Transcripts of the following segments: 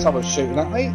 someone's shooting at me.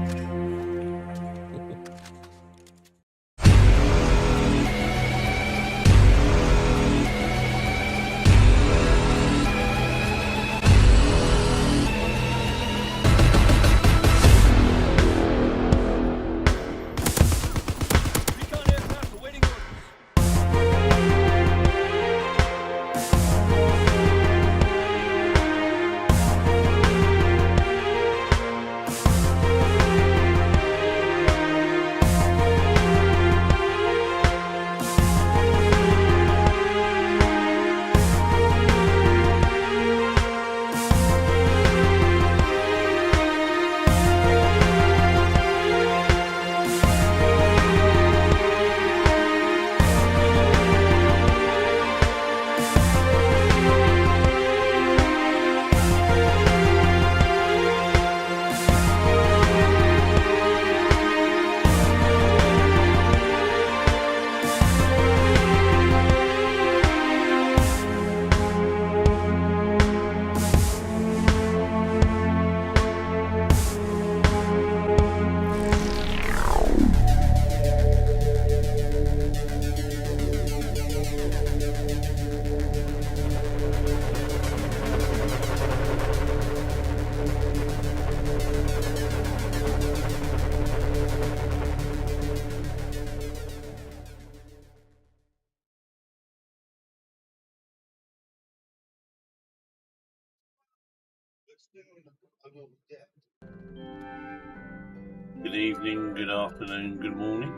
Good evening, good afternoon, good morning.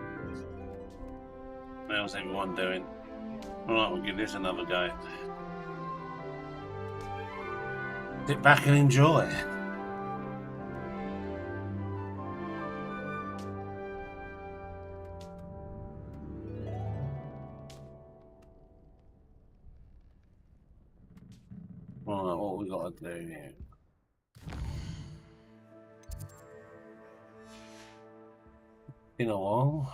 How's everyone doing? Alright, we'll give this another go. Sit back and enjoy. Alright, what we got to do here? In a while.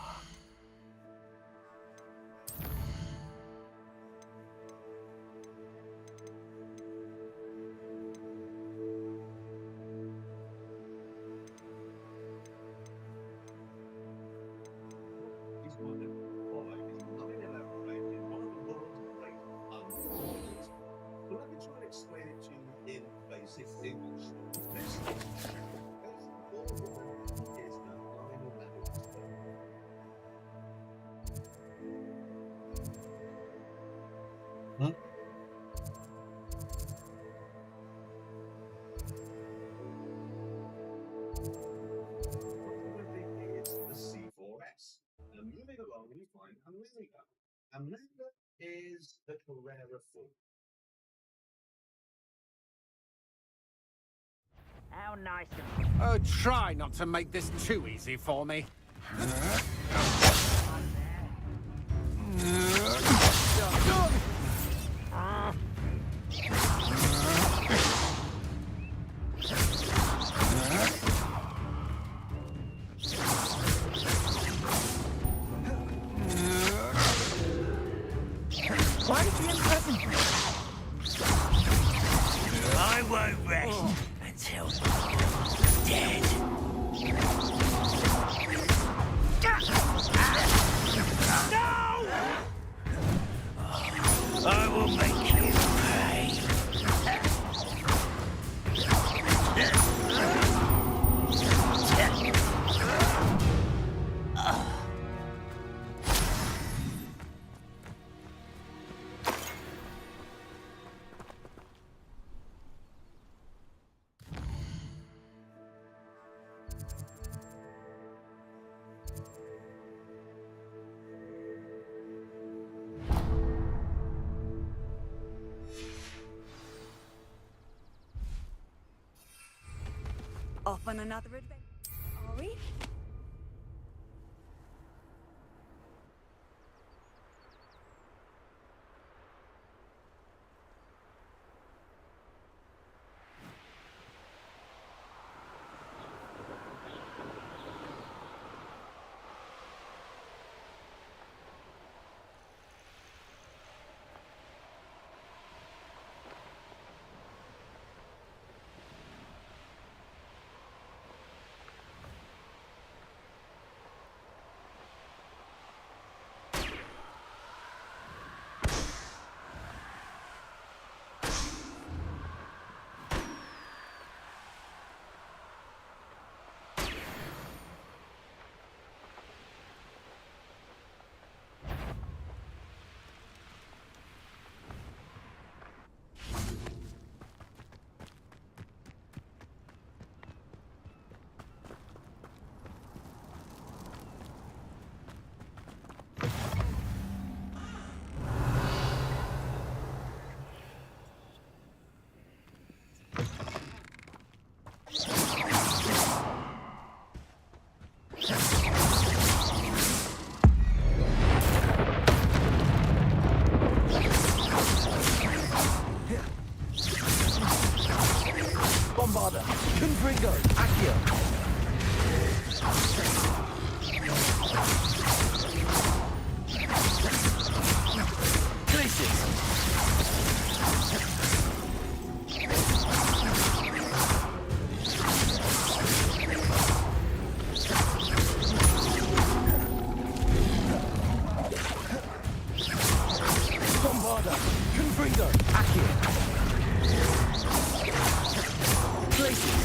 Is the Carrera 4. How nice Oh, try not to make this too easy for me. Why is he present? I won't rest until you're dead. No! I will make you pay. Off on another adventure, are we? Bombarda, Confringo, Accio. Places.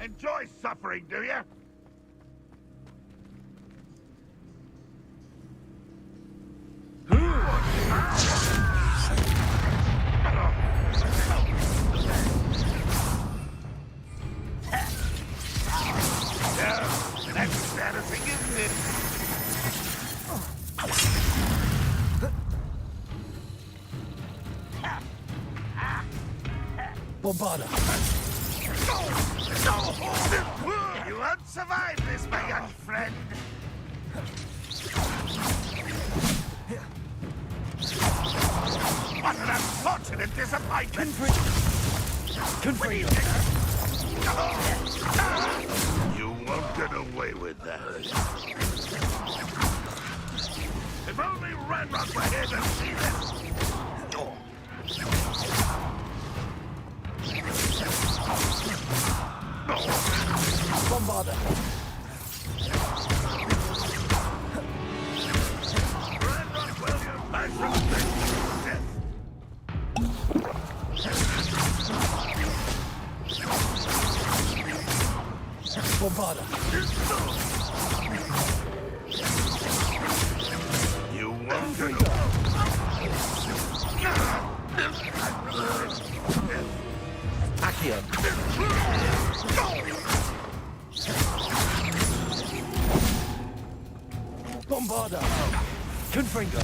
Enjoy suffering, do you? That's embarrassing, isn't it? Bombarda. You won't survive this, my young friend. What an unfortunate disappointment! Confringo. You won't get away with that. If only Ranrock were here to see this! Bombarda. Ranrock William, I shall thank you for death. Bombarda. You won't get away. Accio. Bombarda. Confringo.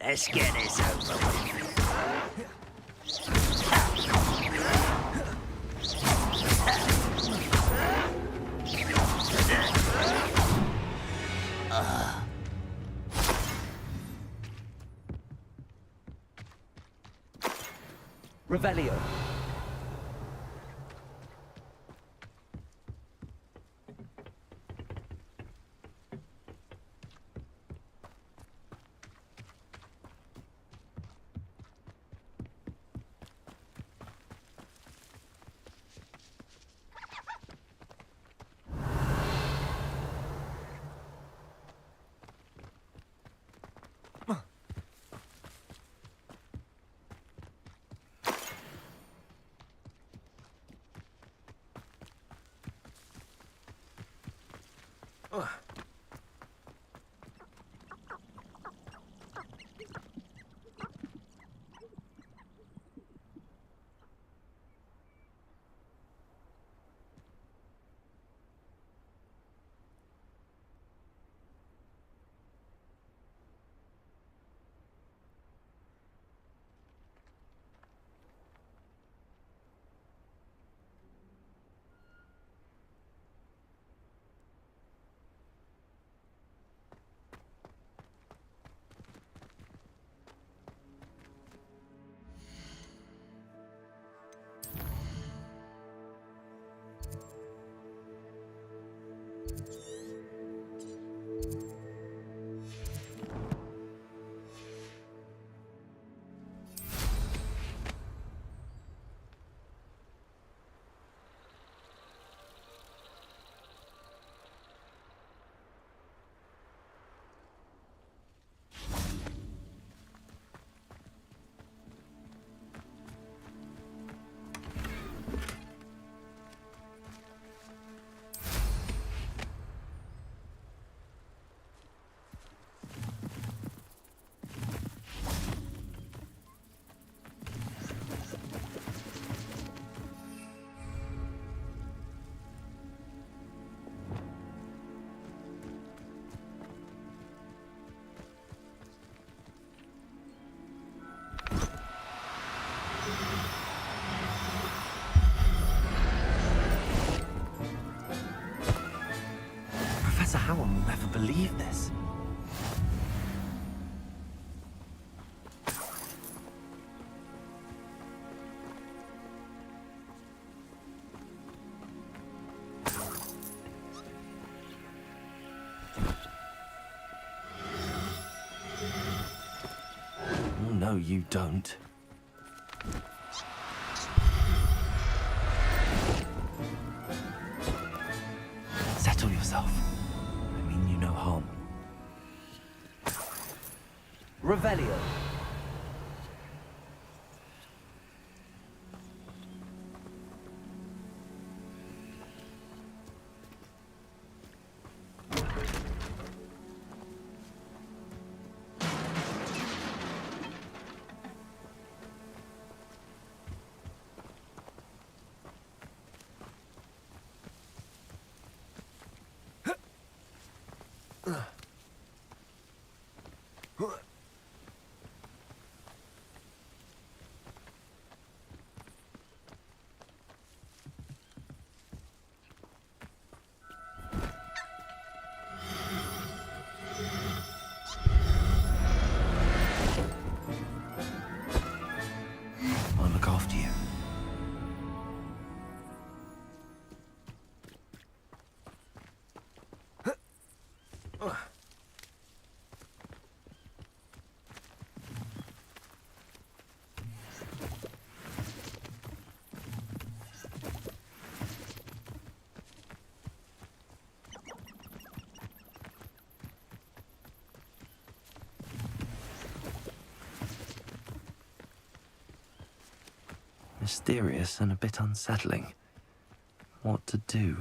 Let's get this over with. Revelio. No, you don't. Settle yourself. I mean you no harm. Revelio. I'll look after you. Mysterious and a bit unsettling. What to do?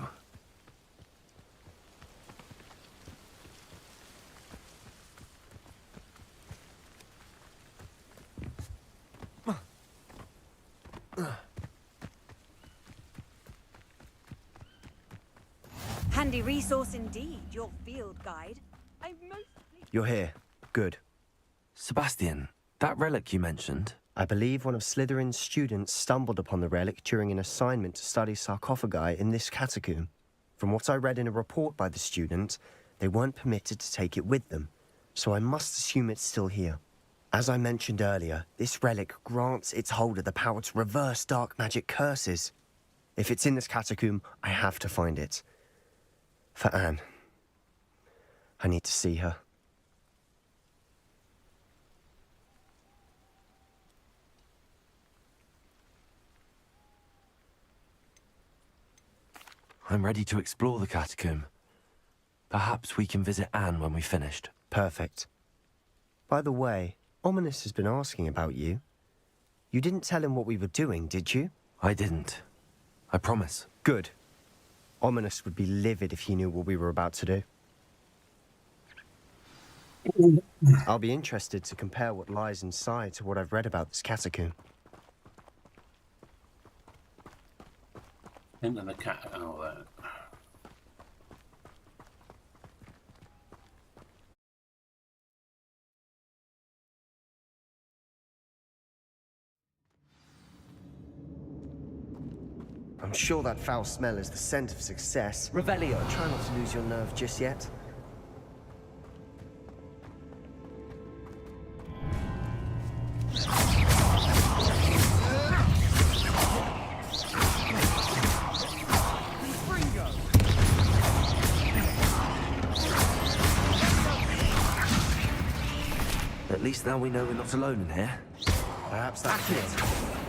Handy resource indeed, your field guide. I'm most pleased. You're here. Good. Sebastian, that relic you mentioned. I believe one of Slytherin's students stumbled upon the relic during an assignment to study sarcophagi in this catacomb. From what I read in a report by the student, they weren't permitted to take it with them, so I must assume it's still here. As I mentioned earlier, this relic grants its holder the power to reverse dark magic curses. If it's in this catacomb, I have to find it. For Anne. I need to see her. I'm ready to explore the catacomb. Perhaps we can visit Anne when we've finished. Perfect. By the way, Ominous has been asking about you. You didn't tell him what we were doing, did you? I didn't. I promise. Good. Ominous would be livid if he knew what we were about to do. I'll be interested to compare what lies inside to what I've read about this catacomb. Enter the cat. Oh, that. I'm sure that foul smell is the scent of success. Revelio. Try not to lose your nerve just yet. At least now we know we're not alone in here. Perhaps that's it.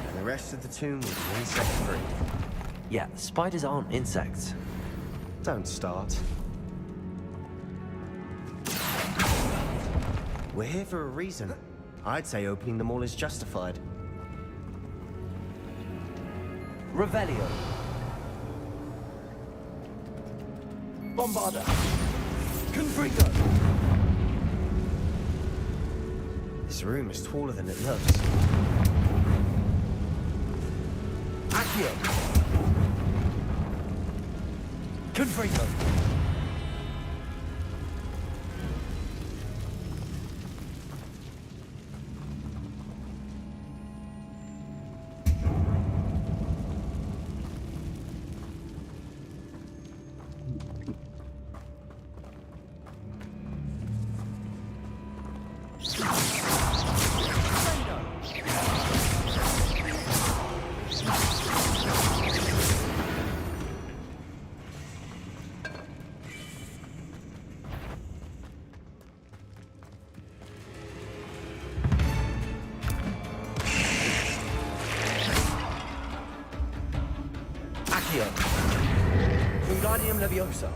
And the rest of the tomb will be insect-free. Yeah, spiders aren't insects. Don't start. We're here for a reason. I'd say opening them all is justified. Revelio. Bombarda. Confringo. This room is taller than it looks. Accio. Confringo. Wingardium Leviosa.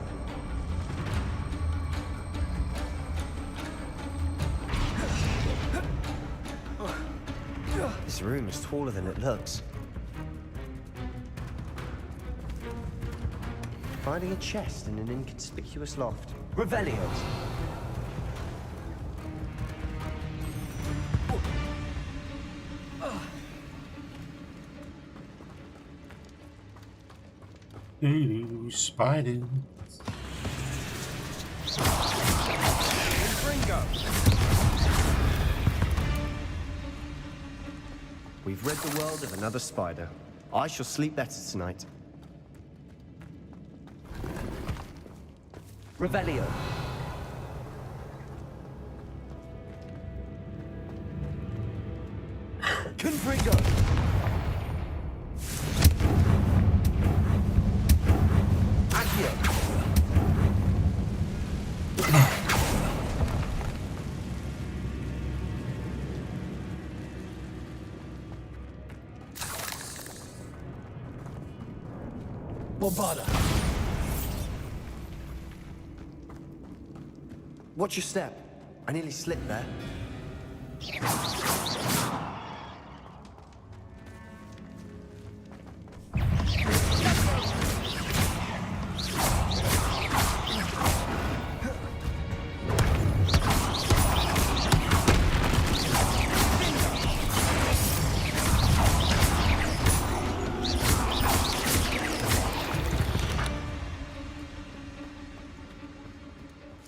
This room is taller than it looks. Finding a chest in an inconspicuous loft. Revelio. Ooh, spiders. We've rid the world of another spider. I shall sleep better tonight. Revelio. Confringo. Accio. Bombarda. Watch your step. I nearly slipped there.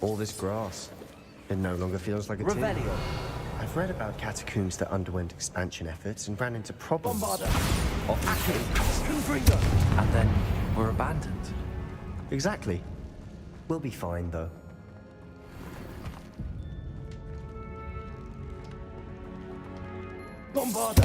All this grass. It no longer feels like a tomb. Revelio. I've read about catacombs that underwent expansion efforts and ran into problems. Bombarda. Often Confringo. And then we're abandoned. Exactly. We'll be fine, though. Bombarda.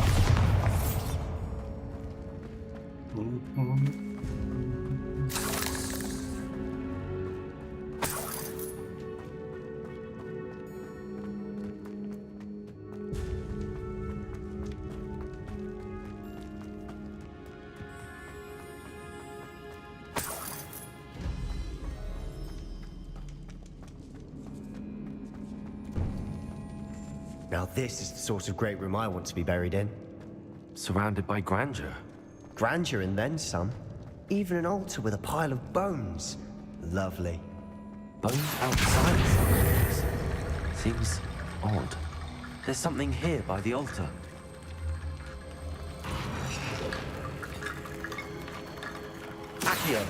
Now this is the sort of great room I want to be buried in. Surrounded by grandeur. Grandeur and then some. Even an altar with a pile of bones. Lovely. Bones outside the sarcophagus. Seems odd. There's something here by the altar. Accio.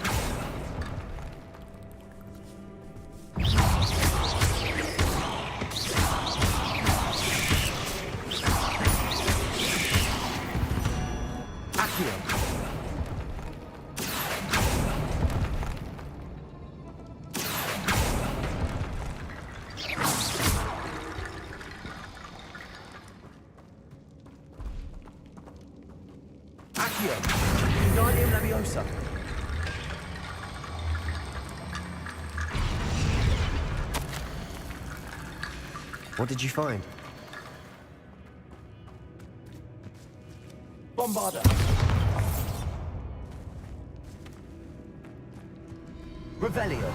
Wingardium Leviosa. What did you find? Bombarda. Revelio.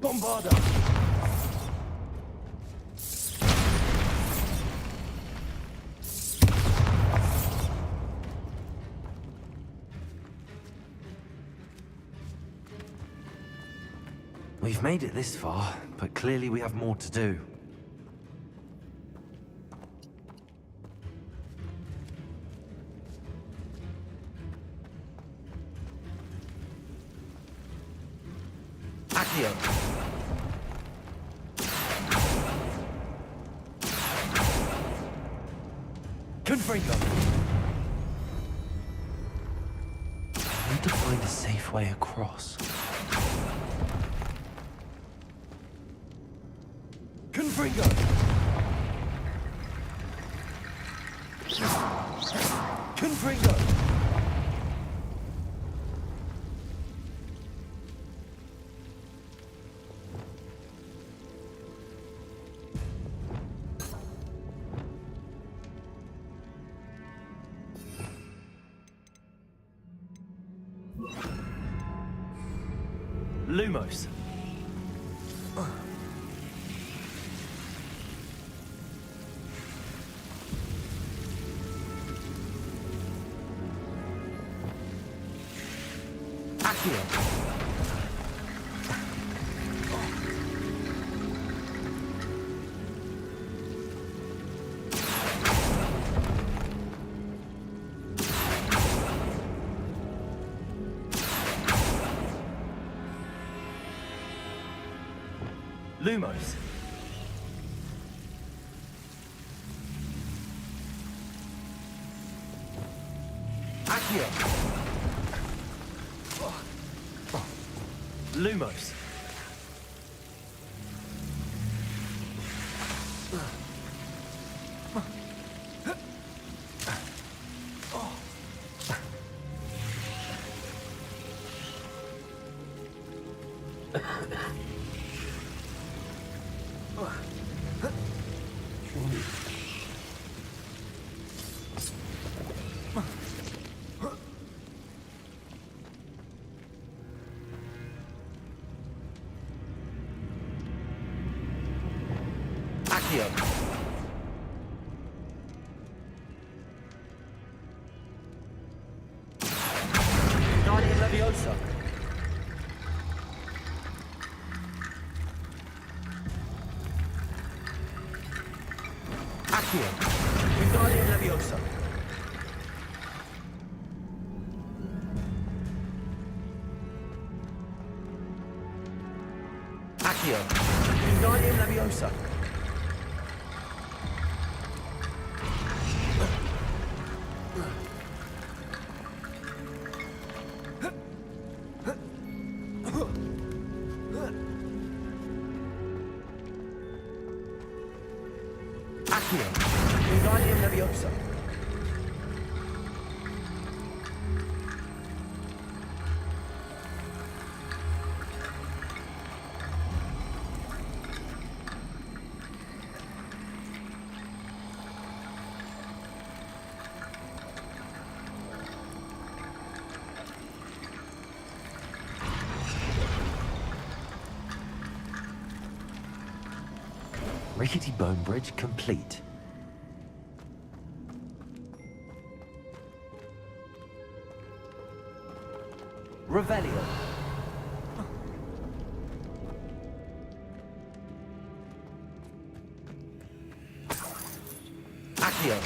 Bombarda. We've made it this far, but clearly we have more to do. Accio. Confringo. I need to find a safe way across. Confringo. Confringo. Lumos. Accio. Lumos. Accio. Lumos. Accio. Guardian Leviosa. Accio. Guardian Leviosa. Accio. Guardian Leviosa. Accio. Guardian Leviosa. Rickety bone bridge complete. Revelio. Accio.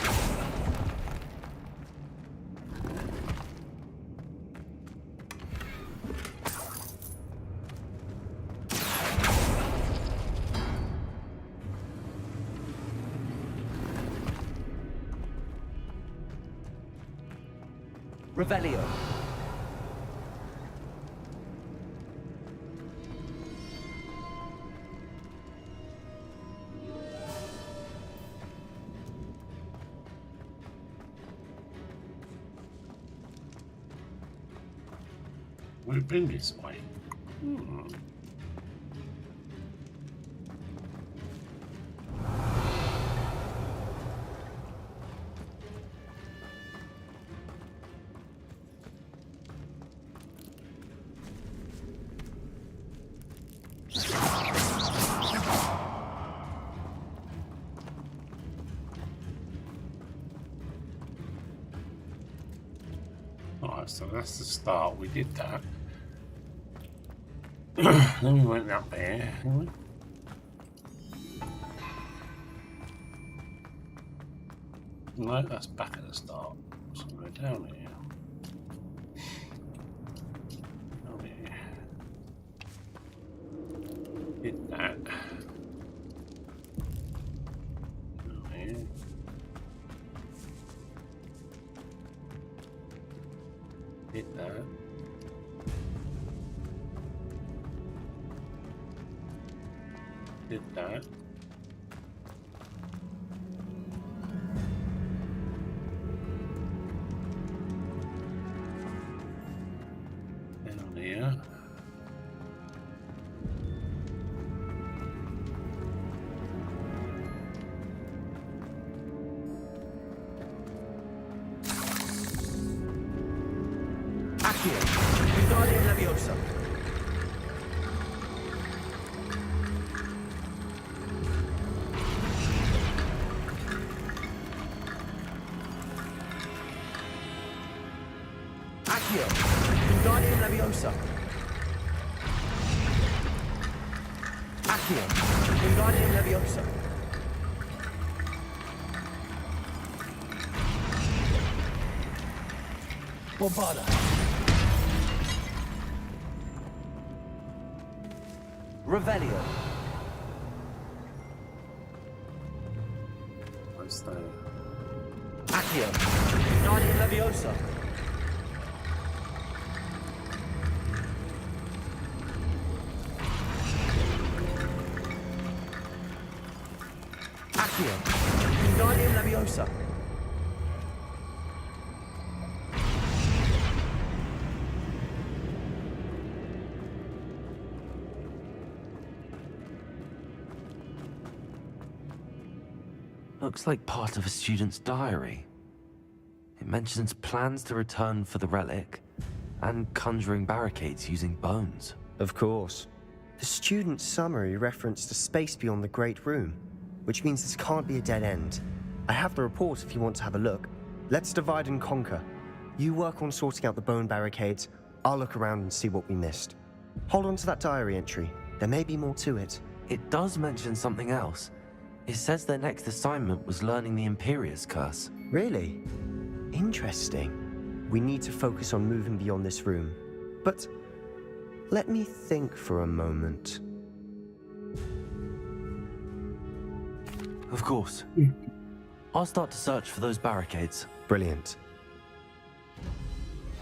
Revelio. We've been this way. Alright, so that's the start. We did that. Then we went up there. No, that's back at the start. So we're down here. Down here. Did that. Down here. Did that. Did that. Down here. Accio. Guardian Leviosa. Accio. Wingardium Leviosa. Accio. Wingardium Leviosa. Bombarda. Revelio. What's that? Accio. Wingardium Leviosa. Accio. Wingardium Leviosa. Looks like part of a student's diary. It mentions plans to return for the relic and conjuring barricades using bones. Of course. The student's summary referenced a space beyond the Great Room, which means this can't be a dead end. I have the report if you want to have a look. Let's divide and conquer. You work on sorting out the bone barricades, I'll look around and see what we missed. Hold on to that diary entry. There may be more to it. It does mention something else. It says their next assignment was learning the Imperius Curse. Really? Interesting. We need to focus on moving beyond this room. But let me think for a moment. Of course. I'll start to search for those barricades. Brilliant.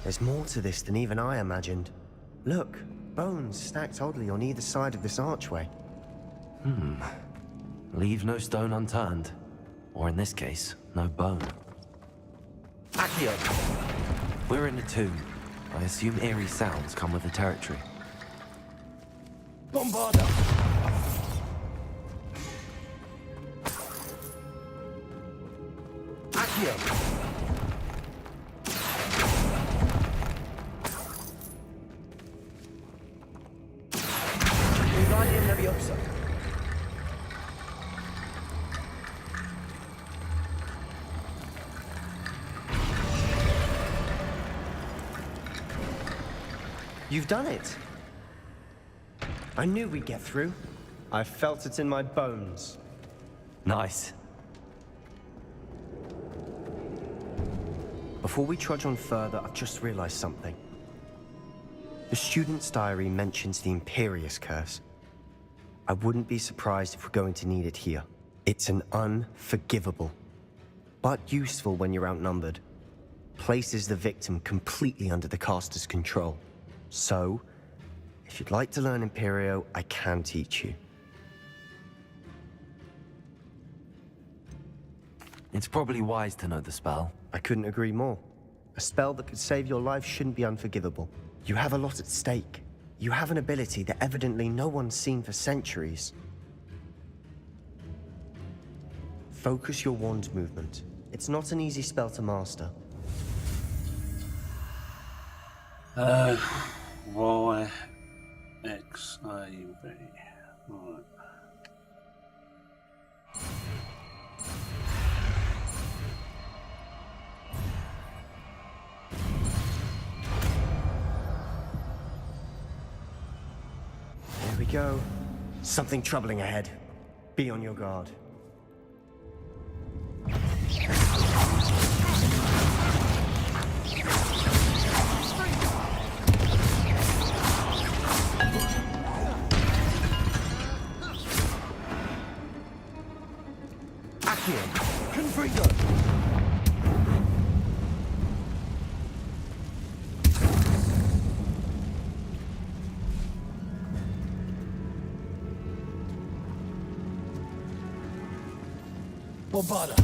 There's more to this than even I imagined. Look, bones stacked oddly on either side of this archway. Leave no stone unturned. Or in this case, no bone. Accio! We're in a tomb. I assume eerie sounds come with the territory. Bombarda! Accio! Wingardium Leviosa. You've done it. I knew we'd get through. I felt it in my bones. Nice. Before we trudge on further, I've just realized something. The student's diary mentions the Imperius Curse. I wouldn't be surprised if we're going to need it here. It's an unforgivable, but useful when you're outnumbered. Places the victim completely under the caster's control. So, if you'd like to learn Imperio, I can teach you. It's probably wise to know the spell. I couldn't agree more. A spell that could save your life shouldn't be unforgivable. You have a lot at stake. You have an ability that evidently no one's seen for centuries. Focus your wand movement. It's not an easy spell to master. Y, X, A, V. Right. There we go. Something troubling ahead. Be on your guard. Confringo! Bombarda!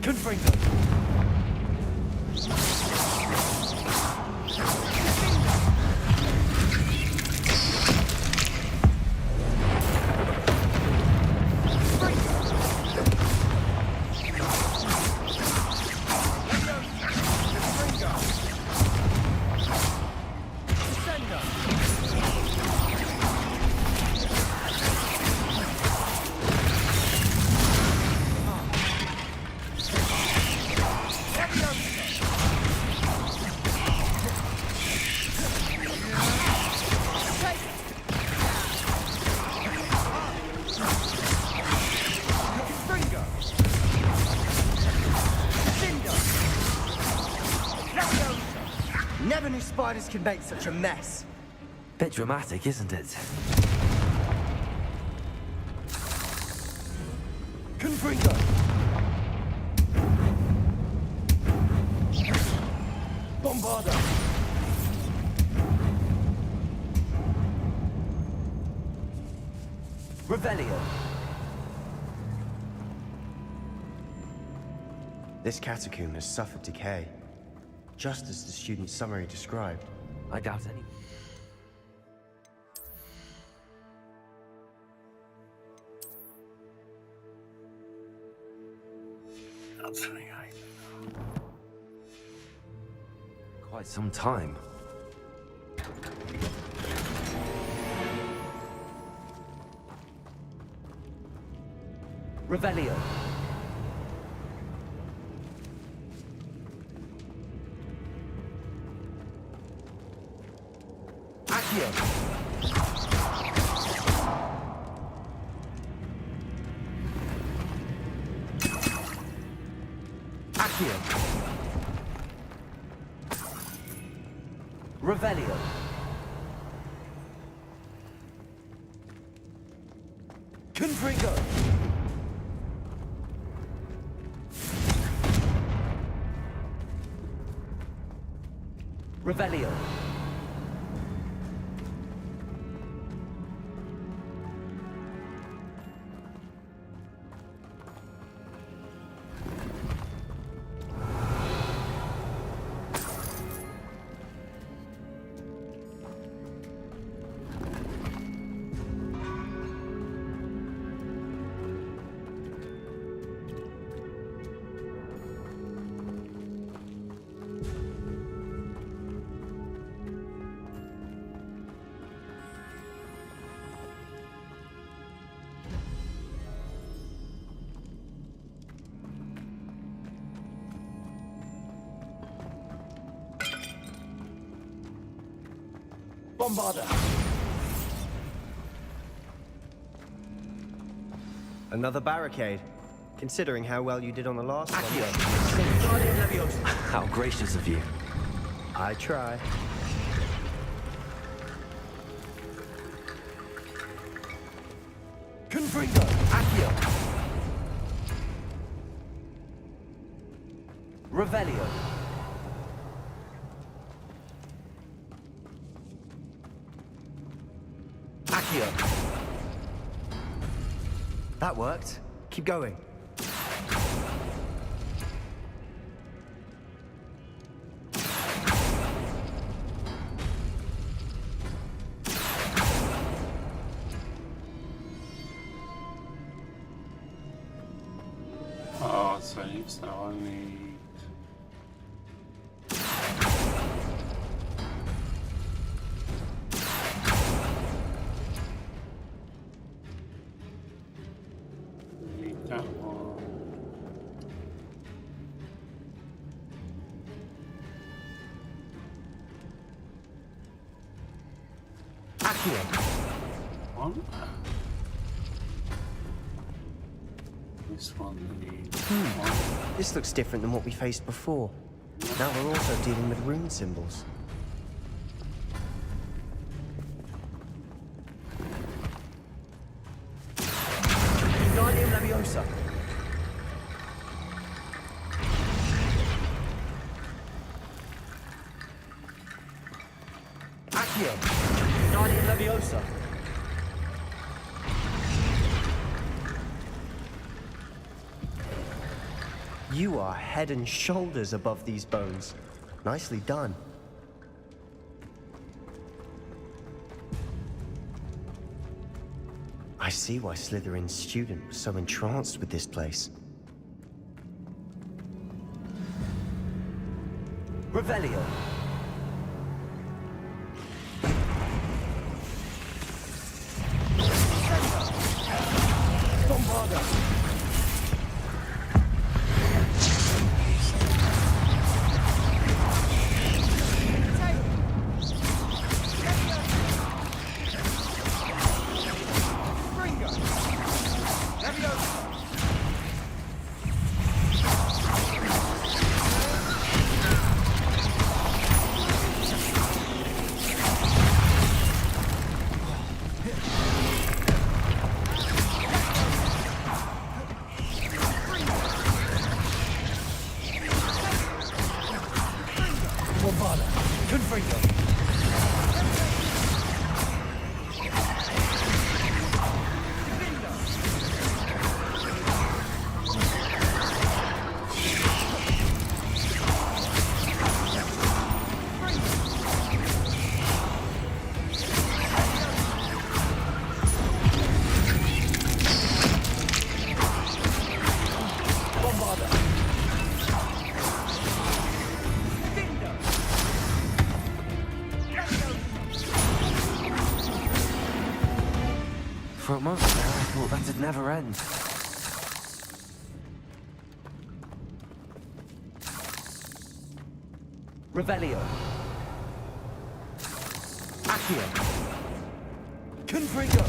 Confringo! Never knew spiders could make such a mess. Bit dramatic, isn't it? Confringo! Bombarda! Revelio! This catacomb has suffered decay, just as the student's summary described. I doubt any. Quite some time. Revelio! Accio! Accio! Revelio! Confringo! Revelio! Bombarda! Another barricade, considering how well you did on the last one. How gracious of you. I try. Confringo! Accio! Revelio! Accio! That worked. Keep going. Oh, so I need. Need that one. Accio! One. This one needs one. This looks different than what we faced before. Now we're also dealing with rune symbols. Wingardium Leviosa. Accio. Wingardium Leviosa. You are head and shoulders above these bones. Nicely done. I see why Slytherin's student was so entranced with this place. Revelio. Bombarda. Bombarda. Confringo. For a moment there, I thought that'd never end. Revelio. Accio. Confringo.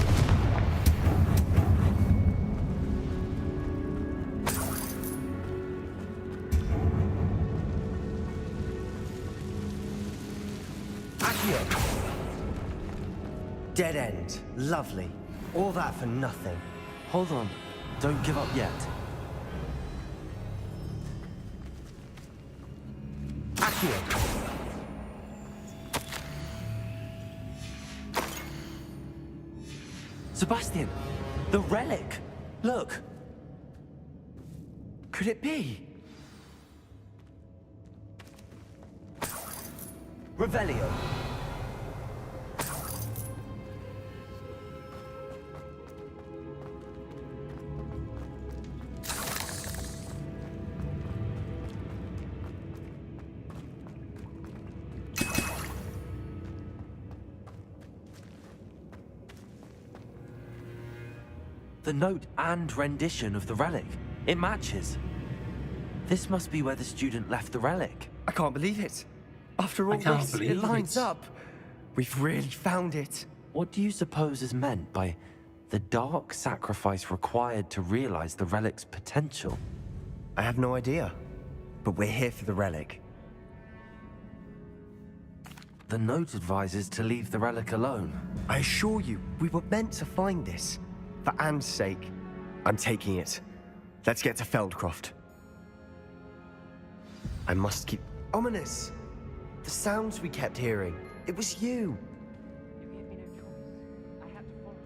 Accio. Dead end. Lovely. All that for nothing. Hold on. Don't give up yet. Accio. Sebastian! The relic! Look! Could it be? Revelio. The note and rendition of the relic. It matches. This must be where the student left the relic. I can't believe it. After all can't this, believe it lines it. up. We've really found it. What do you suppose is meant by the dark sacrifice required to realize the relic's potential? I have no idea. But we're here for the relic. The note advises to leave the relic alone. I assure you, we were meant to find this. For Anne's sake, I'm taking it. Let's get to Feldcroft. I must keep... Ominous! The sounds we kept hearing. It was you. There gave me no choice. I had to follow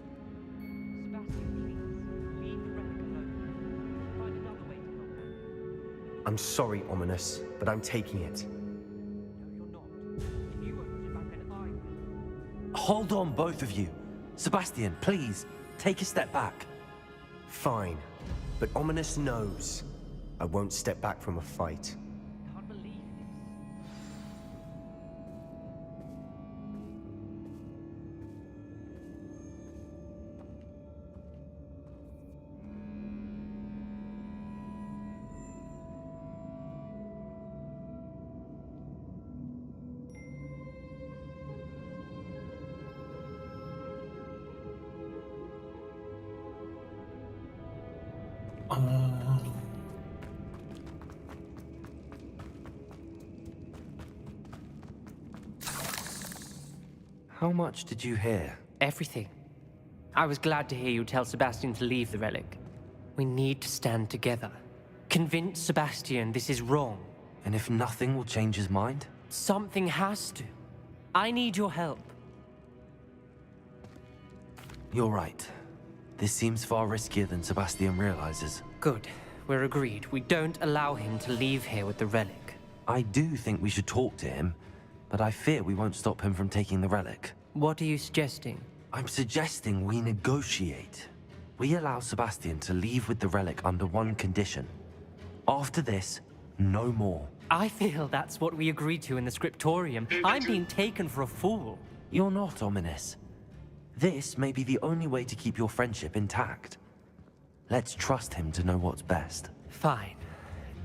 you. Sebastian, please, leave the relic alone. Find another way to help her. I'm sorry, Ominous, but I'm taking it. No, you're not. If you won't put it back, then I will. Hold on, both of you. Sebastian, please, take a step back. Fine. But Ominous knows I won't step back from a fight. Can't believe this. How much did you hear? Everything. I was glad to hear you tell Sebastian to leave the relic. We need to stand together. Convince Sebastian this is wrong. And if nothing will change his mind? Something has to. I need your help. You're right. This seems far riskier than Sebastian realizes. Good. We're agreed. We don't allow him to leave here with the relic. I do think we should talk to him, but I fear we won't stop him from taking the relic. What are you suggesting? I'm suggesting we negotiate. We allow Sebastian to leave with the relic under one condition. After this, no more. I feel that's what we agreed to in the scriptorium. I'm being taken for a fool. You're not, Ominous. This may be the only way to keep your friendship intact. Let's trust him to know what's best. Fine.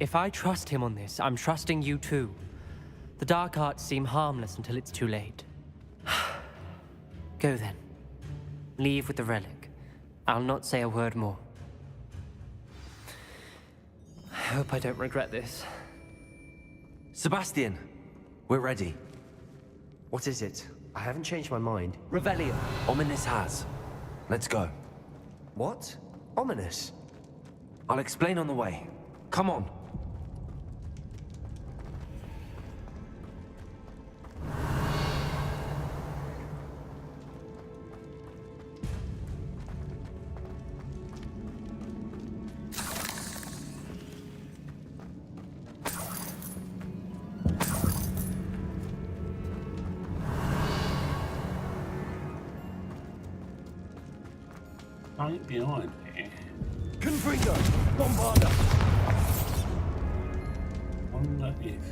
If I trust him on this, I'm trusting you too. The dark arts seem harmless until it's too late. Go then. Leave with the relic. I'll not say a word more. I hope I don't regret this. Sebastian, we're ready. What is it? I haven't changed my mind. Revelio. Ominous has. Let's go. What? Ominous? I'll explain on the way. Come on. something behind here. Confringo! Bombarder! Wonder if it's...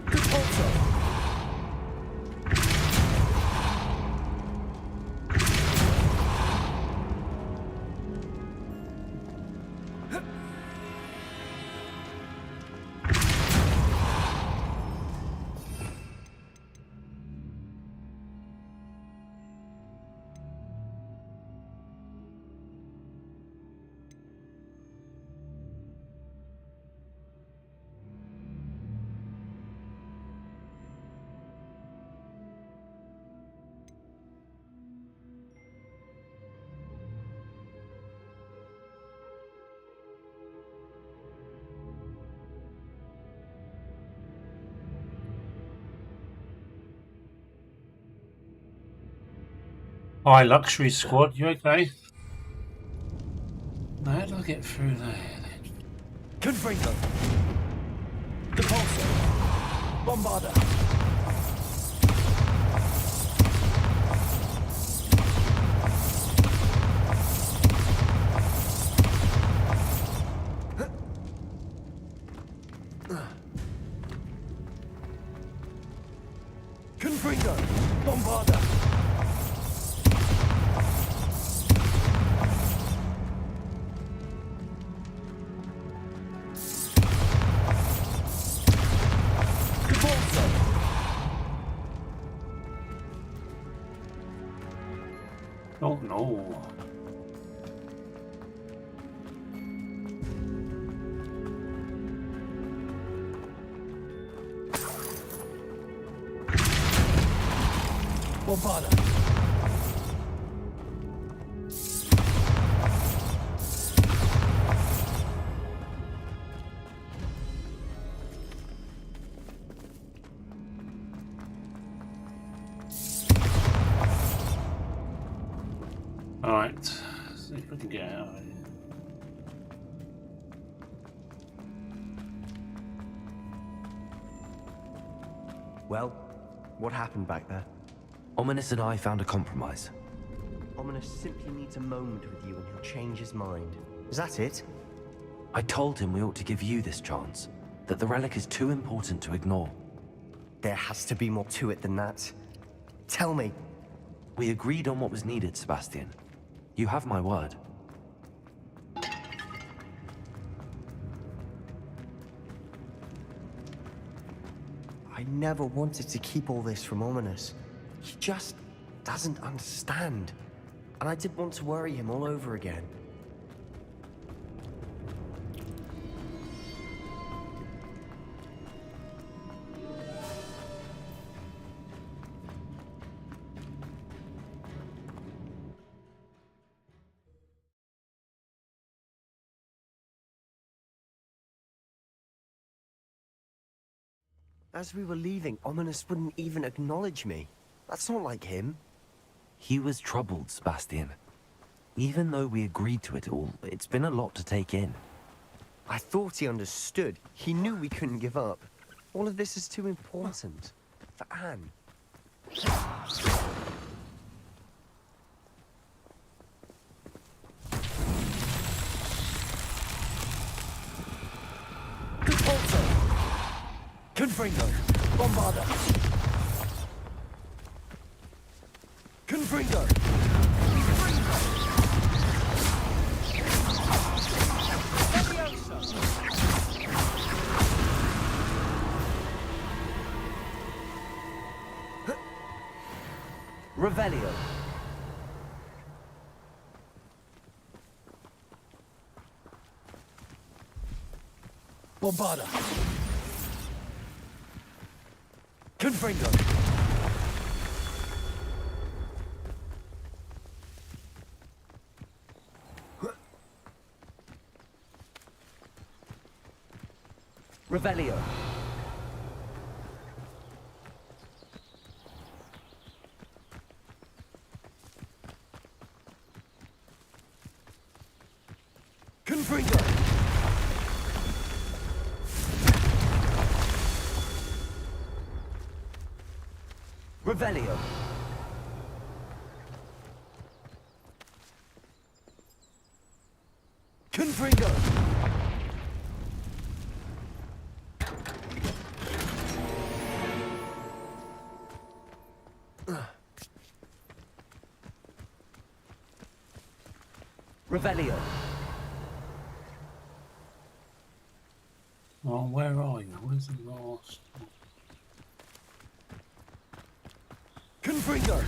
Repulsor! Hi, Luxury Squad, you okay? Now, how do I get through there then? Confringo! Repulsor! Bombarder! Confringo! Bombarder! Oh no. Bombarder! Alright, see if we can get out of here. Well, what happened back there? Ominous and I found a compromise. Ominous simply needs a moment with you and he'll change his mind. Is that it? I told him we ought to give you this chance, that the relic is too important to ignore. There has to be more to it than that. Tell me. We agreed on what was needed, Sebastian. You have my word. I never wanted to keep all this from Ominous. He just doesn't understand. And I didn't want to worry him all over again. As we were leaving, Ominous wouldn't even acknowledge me. That's not like him. He was troubled, Sebastian. Even though we agreed to it all, it's been a lot to take in. I thought he understood. He knew we couldn't give up. All of this is too important. For Anne. Repulsor! Confringo! Bombarder! Confringo! Revelio. Bombarder! Confringo! Revelio. Confringo! Revelio. Confringo. Revelio. Oh, where are you? Where's the last? Confringo.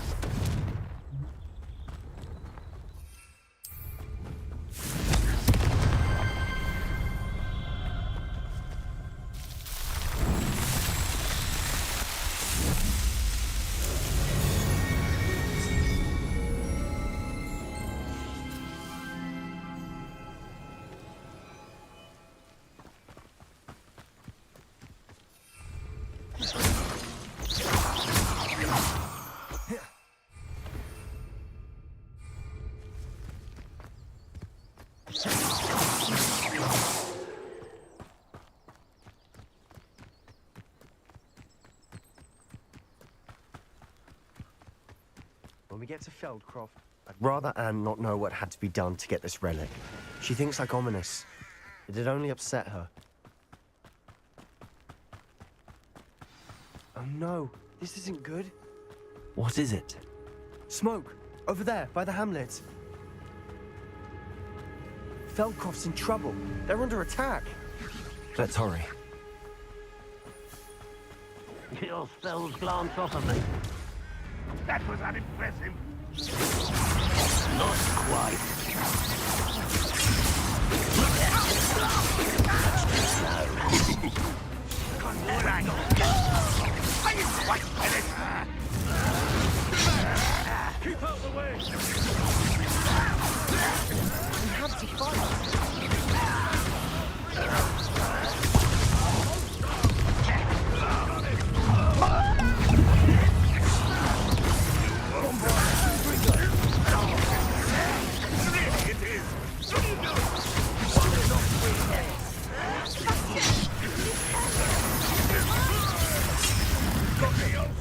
When we get to Feldcroft, I'd rather Anne not know what had to be done to get this relic. She thinks like ominous. It'd only upset her. Oh no, this isn't good. What is it? Smoke! Over there, by the hamlet. Feldcroft's in trouble. They're under attack. Let's hurry. Your spells glance off of me. That was unimpressive. Not quite. Keep out the way. We have to fight.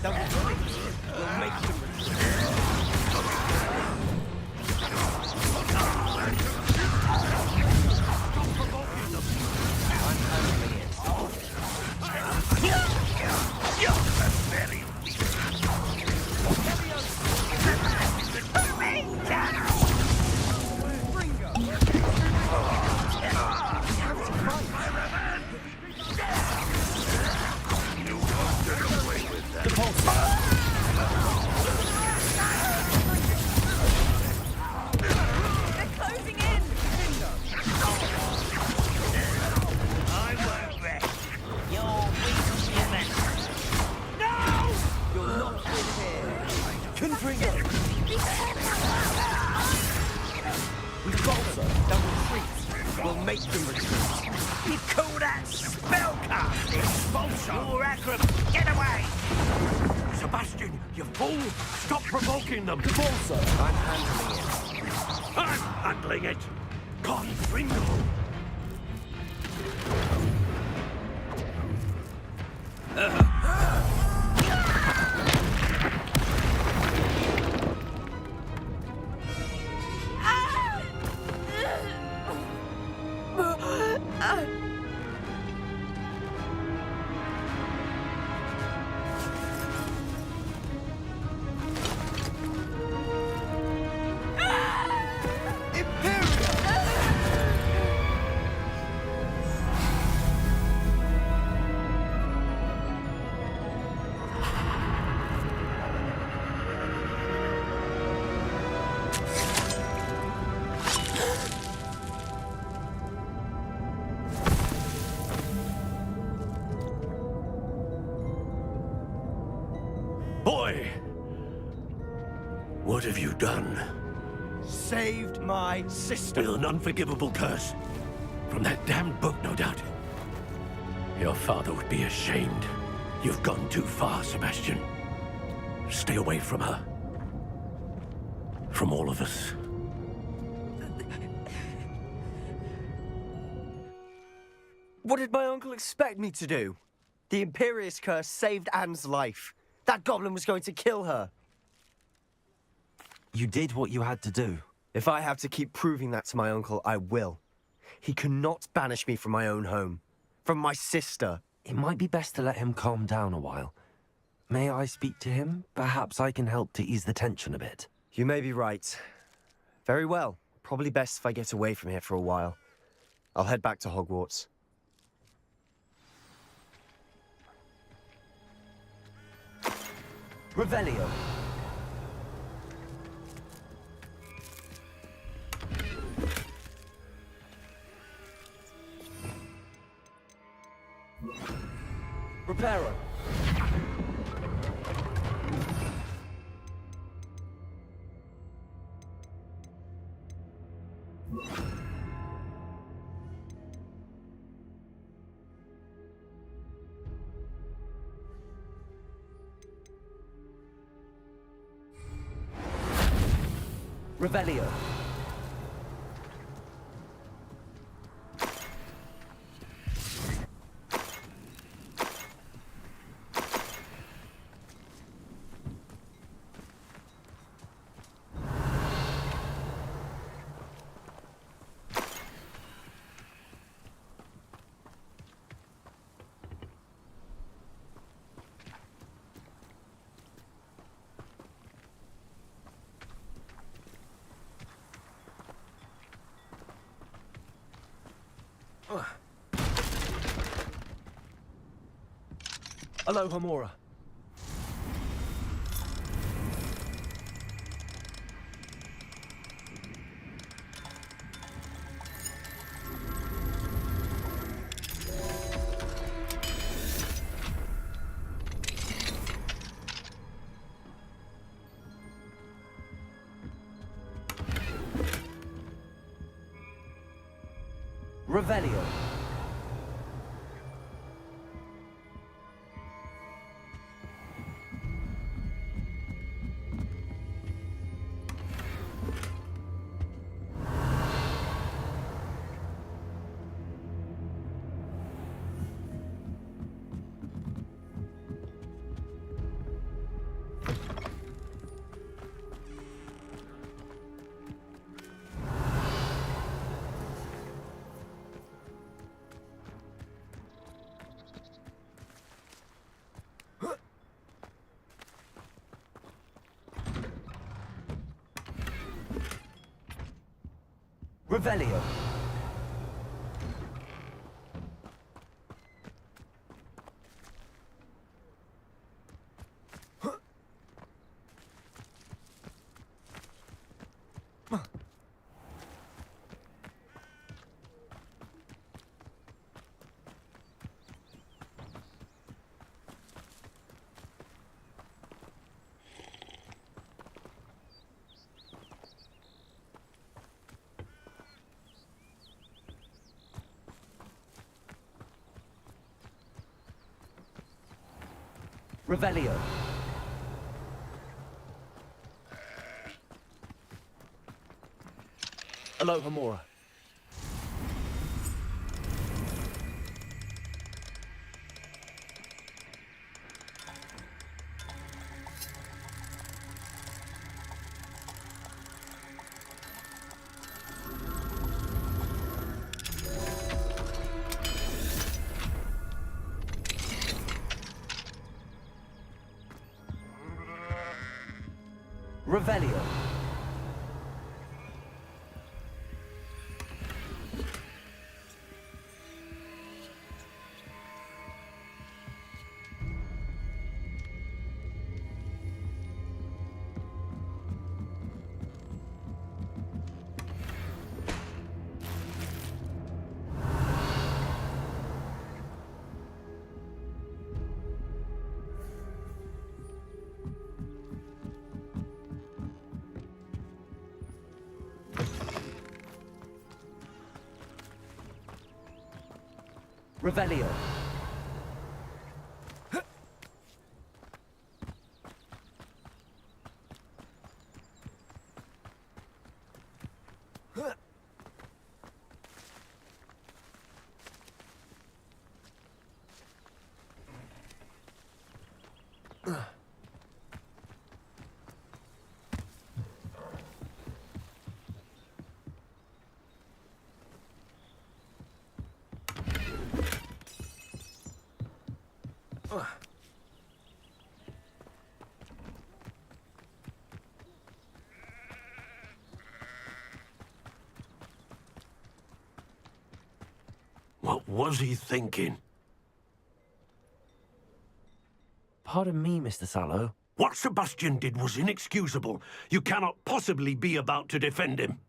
Them. I'm handling it. I'm handling it. Confringo. Boy! What have you done? Saved my sister. With an unforgivable curse. From that damned book, no doubt. Your father would be ashamed. You've gone too far, Sebastian. Stay away from her. From all of us. What did my uncle expect me to do? The Imperious curse saved Anne's life. That goblin was going to kill her. You did what you had to do. If I have to keep proving that to my uncle, I will. He cannot banish me from my own home. From my sister. It might be best to let him calm down a while. May I speak to him? Perhaps I can help to ease the tension a bit. You may be right. Very well. Probably best if I get away from here for a while. I'll head back to Hogwarts. Revelio. Reparo. Revelio. Aloha Mora. Revelio. Revelio. Revelio. Aloha Mora. Revelio. Revelio. What was he thinking? Pardon me, Mr. Sallow. What Sebastian did was inexcusable. You cannot possibly be about to defend him.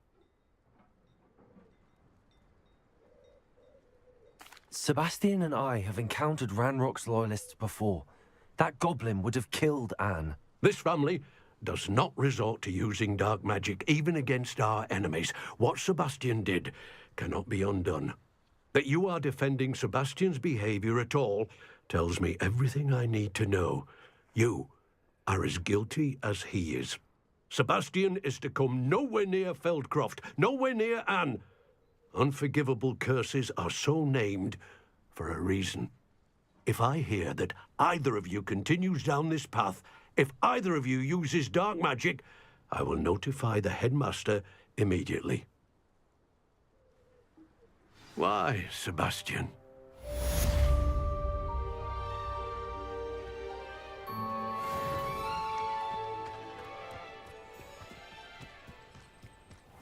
Sebastian and I have encountered Ranrock's loyalists before. That goblin would have killed Anne. This family does not resort to using dark magic even against our enemies. What Sebastian did cannot be undone. That you are defending Sebastian's behavior at all tells me everything I need to know. You are as guilty as he is. Sebastian is to come nowhere near Feldcroft, nowhere near Anne. Unforgivable curses are so named for a reason. If I hear that either of you continues down this path, if either of you uses dark magic, I will notify the headmaster immediately. Why, Sebastian?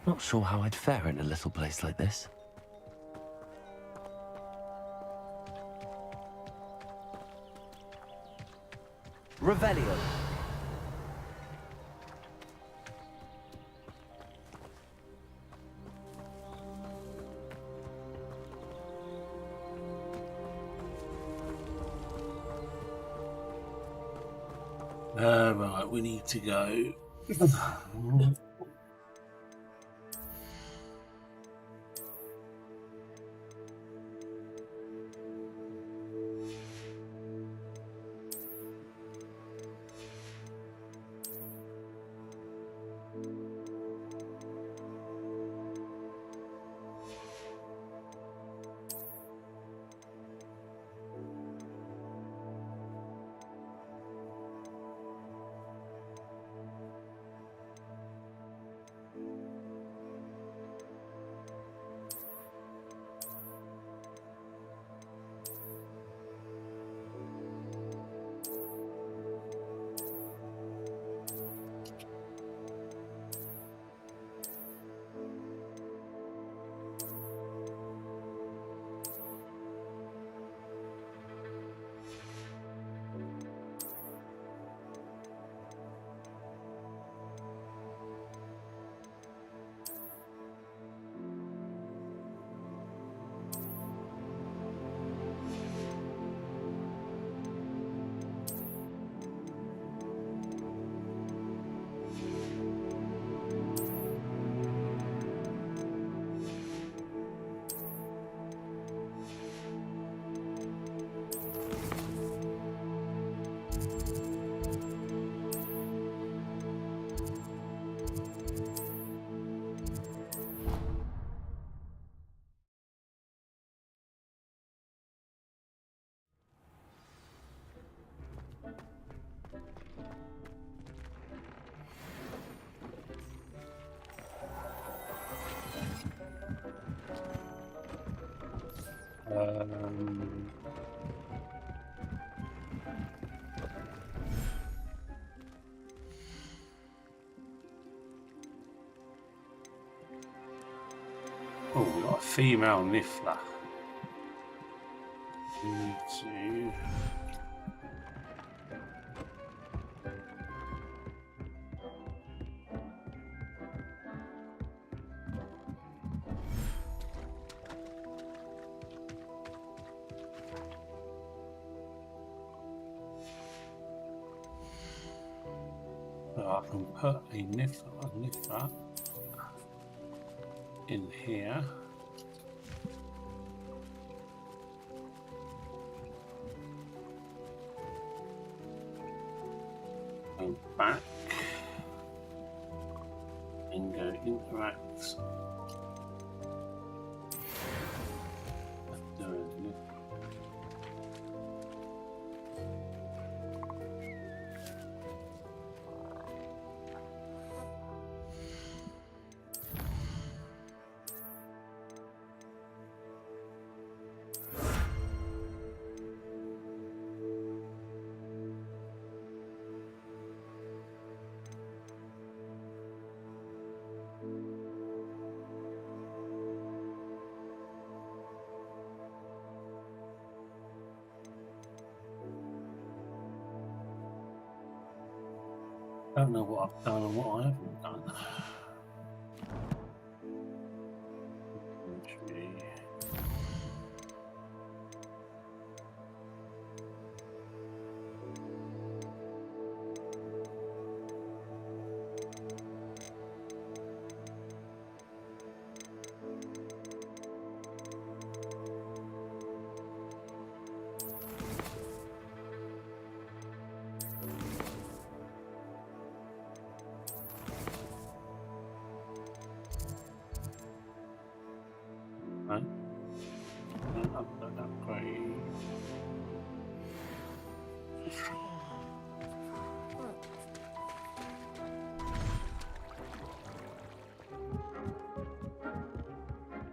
Not sure how I'd fare in a little place like this. Revelio. Right, we need to go. Oh, we've got a female Niffler. We need to... So I can put a Niffler in here. Go back and go interact. Don't know what I've done and what I haven't done. Right. Upgrade.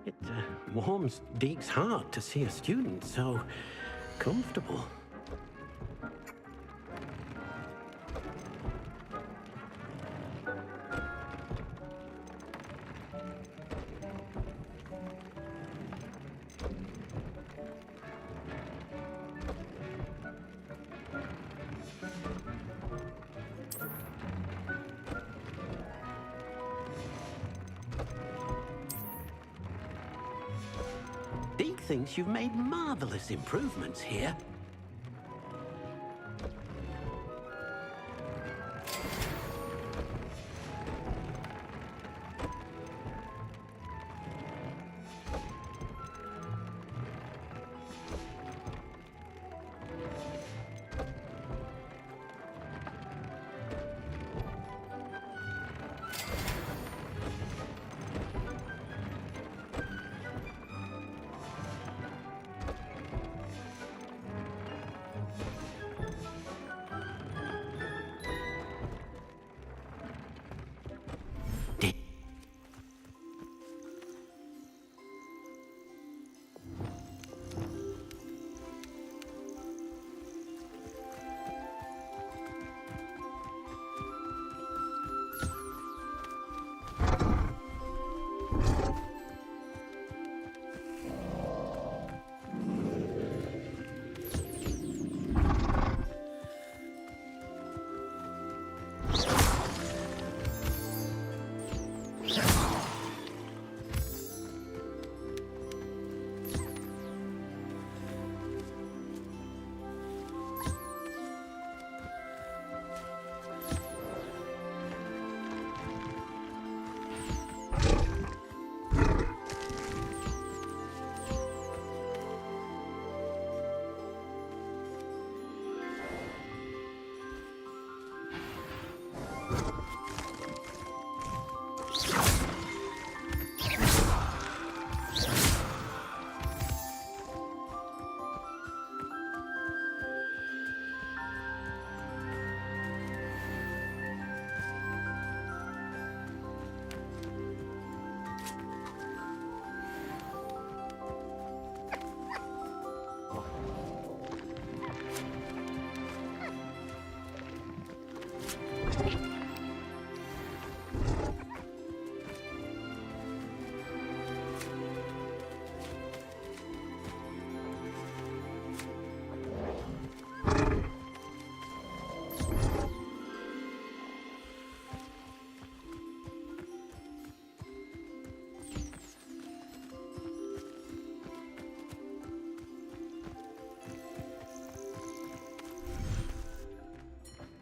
It warms Deke's heart to see a student so comfortable. Deke thinks you've made marvelous improvements here.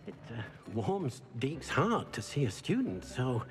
It warms Deke's heart to see a student so...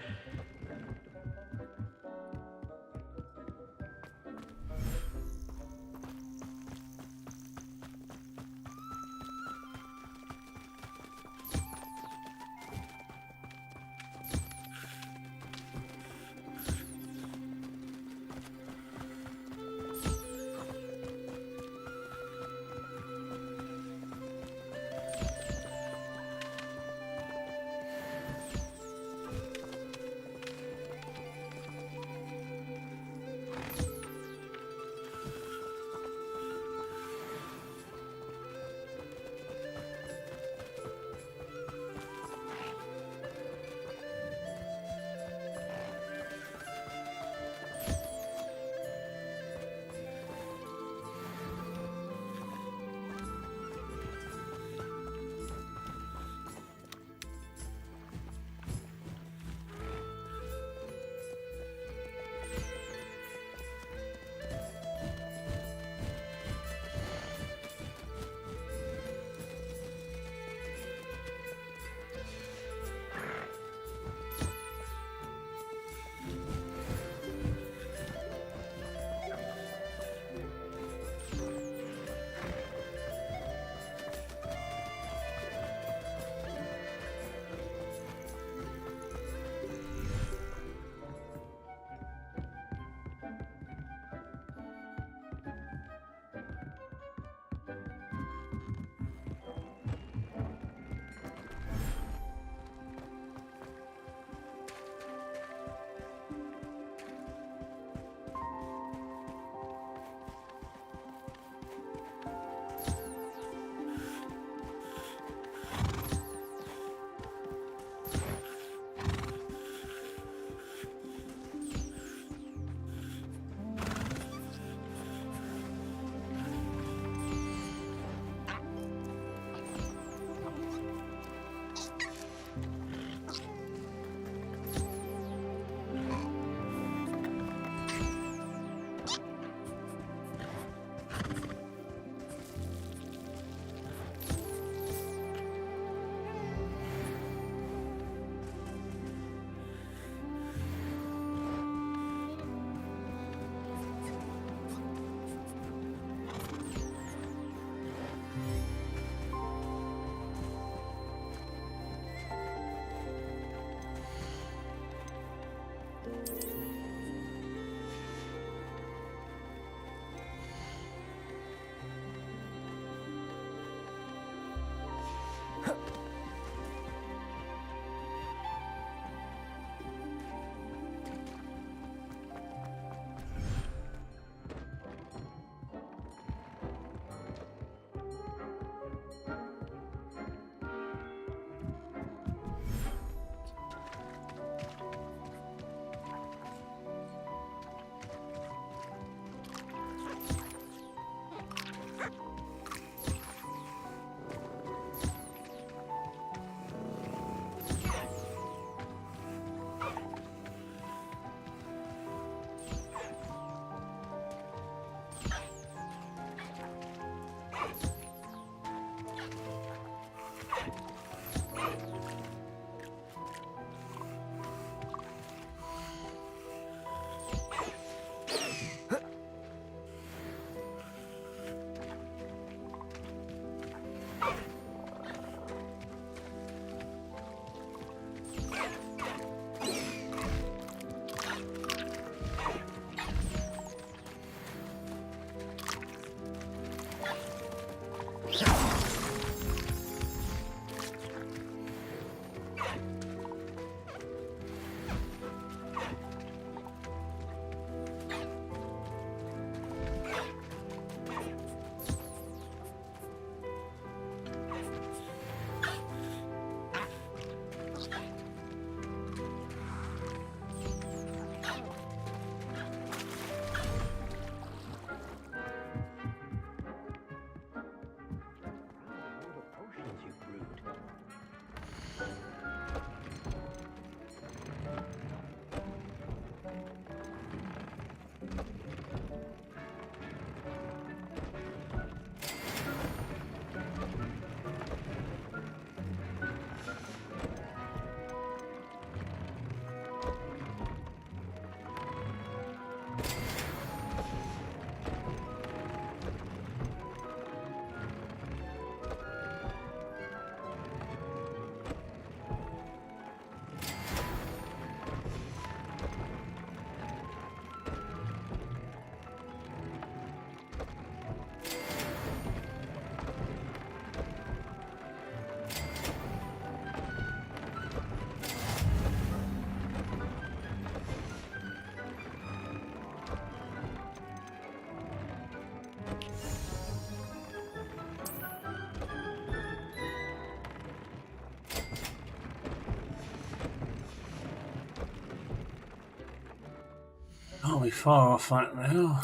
be far off that now.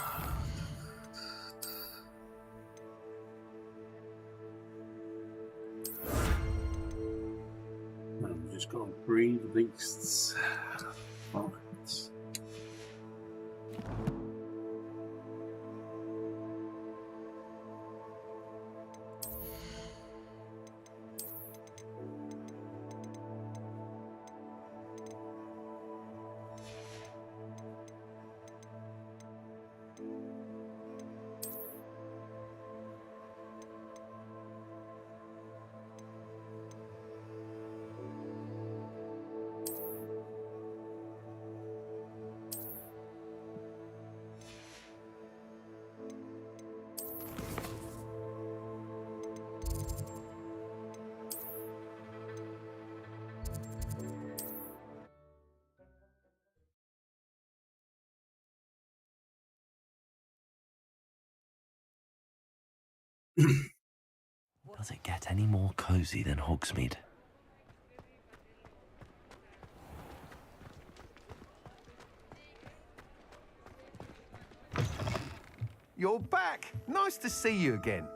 I've just got to breed beasts. Right. Does it get any more cozy than Hogsmeade? You're back. Nice to see you again.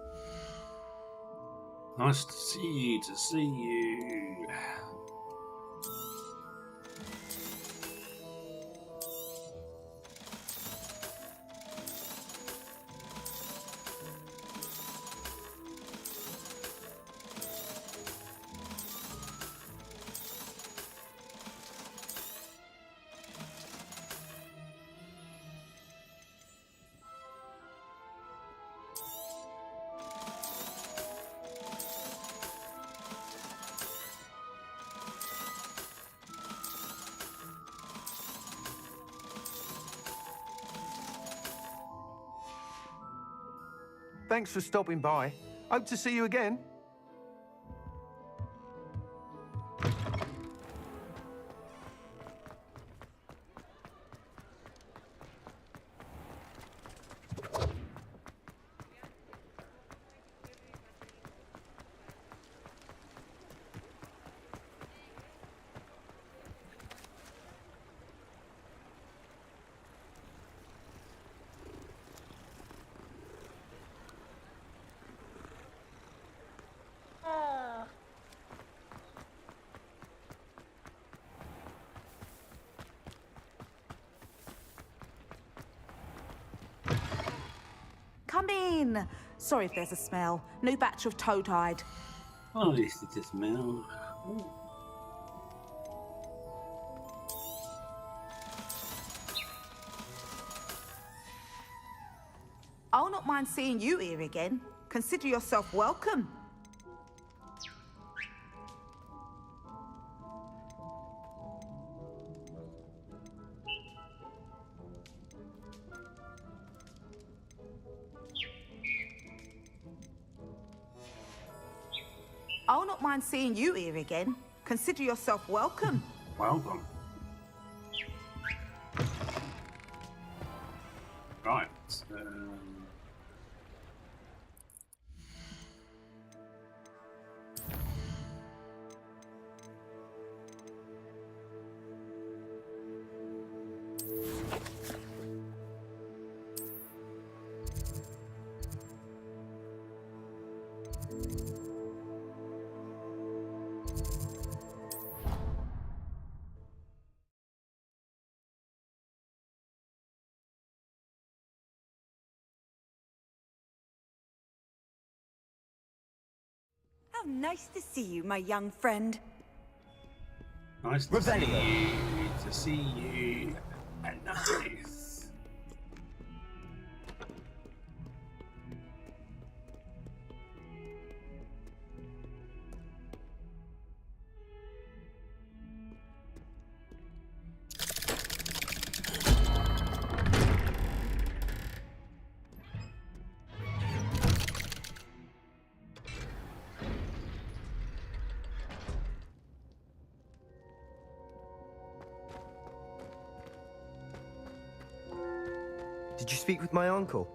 Nice to see you. Thanks for stopping by. Hope to see you again. Come in. Sorry if there's a smell. New batch of toad-hide. Oh, at least it is smell. I'll not mind seeing you here again. Consider yourself welcome. I'll not mind seeing you here again. Consider yourself welcome. Welcome. Right. How nice to see you, my young friend. Nice to see you. To see you. And nice. Did you speak with my uncle?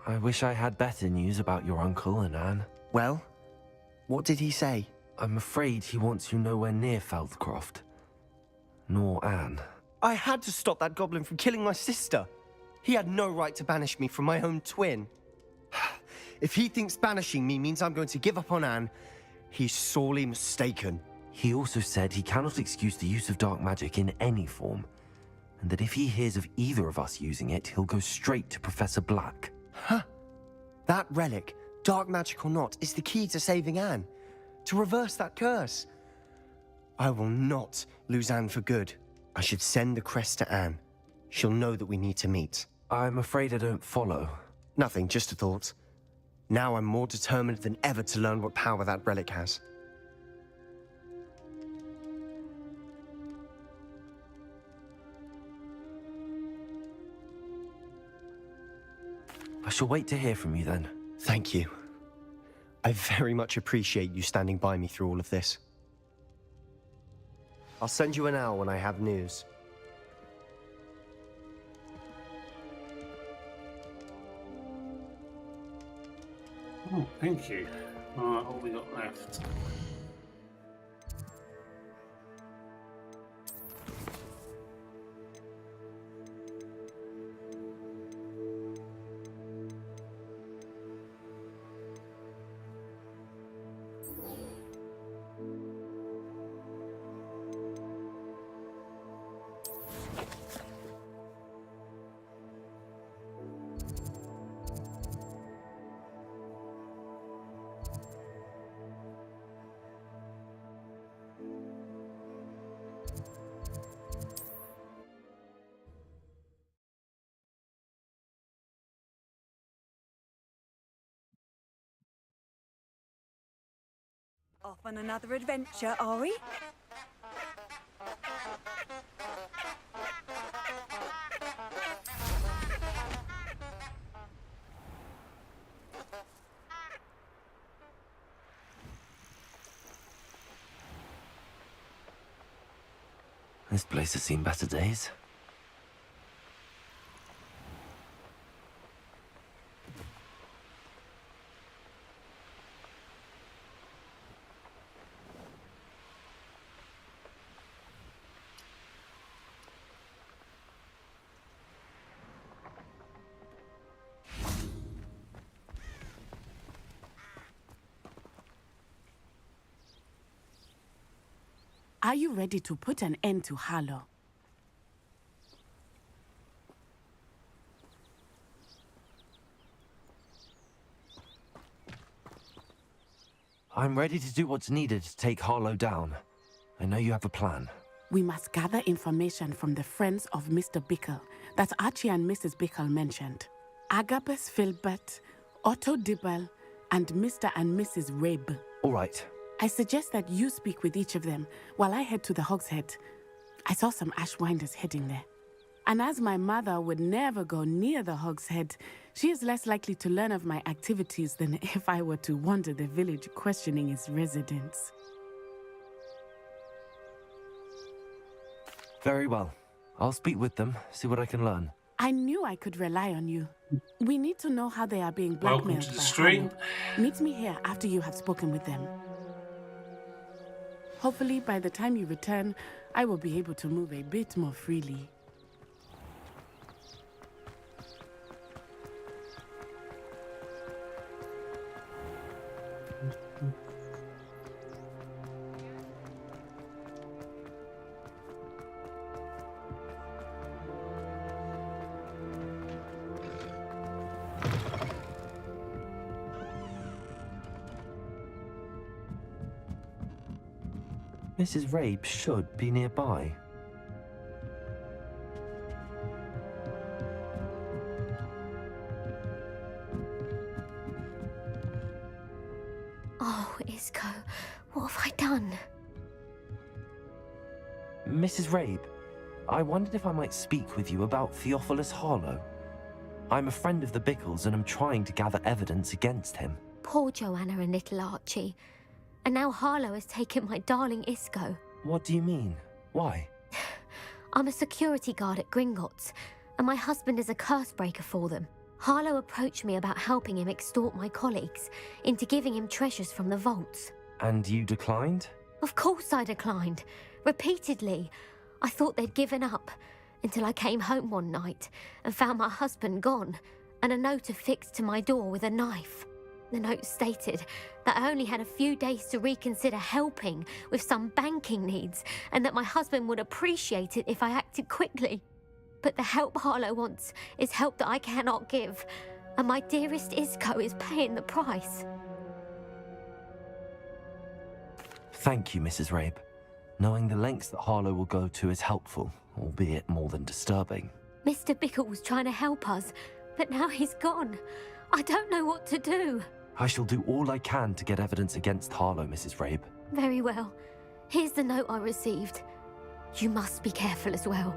I wish I had better news about your uncle and Anne. Well, what did he say? I'm afraid he wants you nowhere near Feldcroft. Nor Anne. I had to stop that goblin from killing my sister. He had no right to banish me from my own twin. If he thinks banishing me means I'm going to give up on Anne, he's sorely mistaken. He also said he cannot excuse the use of dark magic in any form, and that if he hears of either of us using it, he'll go straight to Professor Black. Huh? That relic, dark magic or not, is the key to saving Anne. To reverse that curse. I will not lose Anne for good. I should send the crest to Anne. She'll know that we need to meet. I'm afraid I don't follow. Nothing, just a thought. Now I'm more determined than ever to learn what power that relic has. I shall wait to hear from you then. Thank you. I very much appreciate you standing by me through all of this. I'll send you an hour when I have news. Oh, thank you. Alright, what we got left? Off on another adventure, are we? This place has seen better days. Are you ready to put an end to Harlow? I'm ready to do what's needed to take Harlow down. I know you have a plan. We must gather information from the friends of Mr. Bickle that Archie and Mrs. Bickle mentioned. Agabus Filbert, Otto Dibble, and Mr. and Mrs. Rabe. All right. I suggest that you speak with each of them while I head to the Hogshead. I saw some Ashwinders heading there. And as my mother would never go near the Hogshead, she is less likely to learn of my activities than if I were to wander the village questioning its residents. Very well. I'll speak with them, see what I can learn. I knew I could rely on you. We need to know how they are being blackmailed. Welcome to the stream. Meet me here after you have spoken with them. Hopefully, by the time you return, I will be able to move a bit more freely. Mrs. Rabe should be nearby. Oh, Isco, what have I done? Mrs. Rabe, I wondered if I might speak with you about Theophilus Harlow. I'm a friend of the Bickles and I'm trying to gather evidence against him. Poor Joanna and little Archie. And now Harlow has taken my darling Isco. What do you mean? Why? I'm a security guard at Gringotts, and my husband is a curse breaker for them. Harlow approached me about helping him extort my colleagues into giving him treasures from the vaults. And you declined? Of course I declined. Repeatedly. I thought they'd given up. until I came home one night and found my husband gone and a note affixed to my door with a knife. The note stated that I only had a few days to reconsider helping with some banking needs and that my husband would appreciate it if I acted quickly. But the help Harlow wants is help that I cannot give, and my dearest Isco is paying the price. Thank you, Mrs. Rabe. Knowing the lengths that Harlow will go to is helpful, albeit more than disturbing. Mr. Bickle was trying to help us, but now he's gone. I don't know what to do. I shall do all I can to get evidence against Harlow, Mrs. Rabe. Very well. Here's the note I received. You must be careful as well.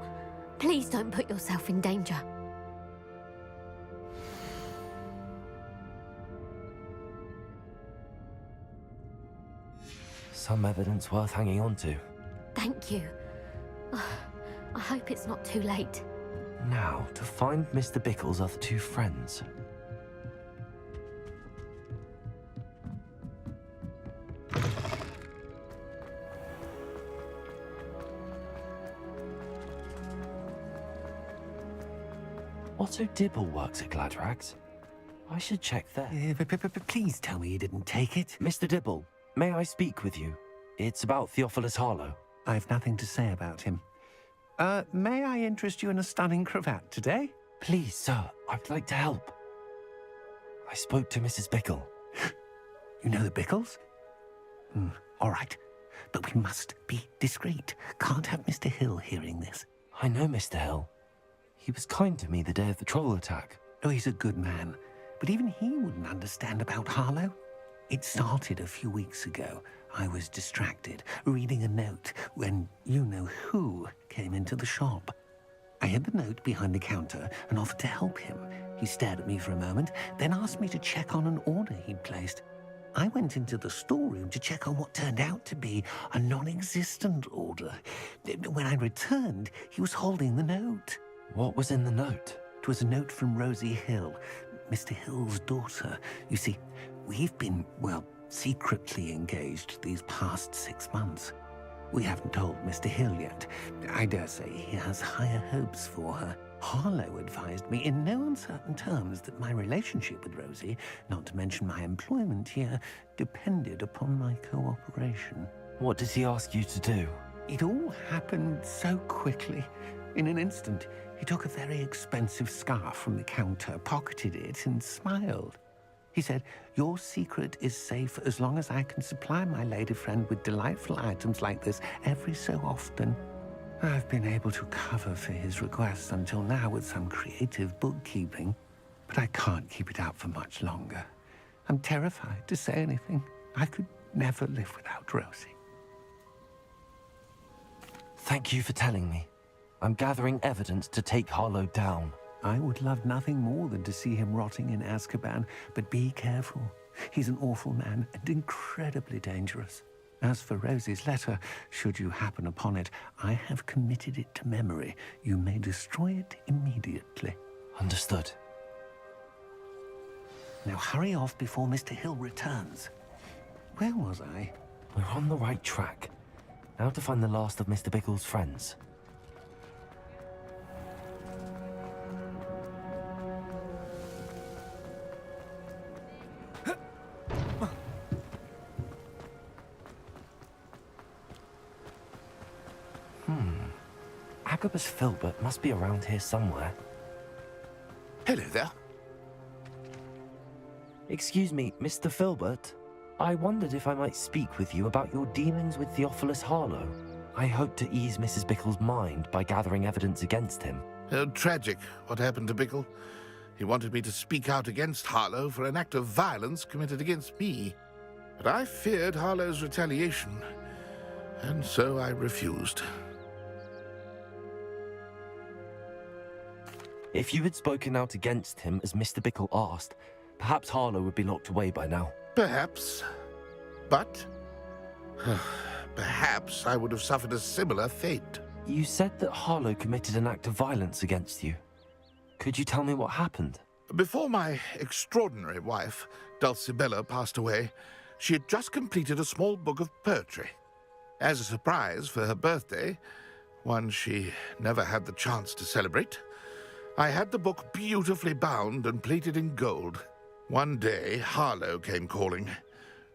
Please don't put yourself in danger. Some evidence worth hanging on to. Thank you. I hope it's not too late. Now, to find Mr. Bickle's other two friends. Otto Dibble works at Gladrags. I should check there. Please tell me you didn't take it. Mr. Dibble, may I speak with you? It's about Theophilus Harlow. I've nothing to say about him. May I interest you in a stunning cravat today? Please, sir, I'd like to help. I spoke to Mrs. Bickle. You know the Bickles? All right. But we must be discreet. Can't have Mr. Hill hearing this. I know Mr. Hill. He was kind to me the day of the troll attack. Oh, he's a good man. But even he wouldn't understand about Harlow. It started a few weeks ago. I was distracted, reading a note, when you-know-who came into the shop. I hid the note behind the counter and offered to help him. He stared at me for a moment, then asked me to check on an order he'd placed. I went into the storeroom to check on what turned out to be a non-existent order. When I returned, he was holding the note. What was in the note? It was a note from Rosie Hill, Mr. Hill's daughter. You see, we've been, well, secretly engaged these past 6 months. We haven't told Mr. Hill yet. I dare say he has higher hopes for her. Harlow advised me in no uncertain terms that my relationship with Rosie, not to mention my employment here, depended upon my cooperation. What did he ask you to do? It all happened so quickly. In an instant, he took a very expensive scarf from the counter, pocketed it, and smiled. He said, "Your secret is safe as long as I can supply my lady friend with delightful items like this every so often." I've been able to cover for his requests until now with some creative bookkeeping, but I can't keep it out for much longer. I'm terrified to say anything. I could never live without Rosie. Thank you for telling me. I'm gathering evidence to take Harlow down. I would love nothing more than to see him rotting in Azkaban, but be careful. He's an awful man and incredibly dangerous. As for Rosie's letter, should you happen upon it, I have committed it to memory. You may destroy it immediately. Understood. Now hurry off before Mr. Hill returns. Where was I? We're on the right track. Now to find the last of Mr. Bickle's friends. Agabus Filbert must be around here somewhere. Hello there. Excuse me, Mr. Filbert. I wondered if I might speak with you about your dealings with Theophilus Harlow. I hope to ease Mrs. Bickle's mind by gathering evidence against him. Tragic what happened to Bickle. He wanted me to speak out against Harlow for an act of violence committed against me. But I feared Harlow's retaliation, and so I refused. If you had spoken out against him as Mr. Bickle asked, perhaps Harlow would be locked away by now. Perhaps. But perhaps I would have suffered a similar fate. You said that Harlow committed an act of violence against you. Could you tell me what happened? Before my extraordinary wife, Dulcibella, passed away, she had just completed a small book of poetry. As a surprise for her birthday, one she never had the chance to celebrate. I had the book beautifully bound and plated in gold. One day, Harlow came calling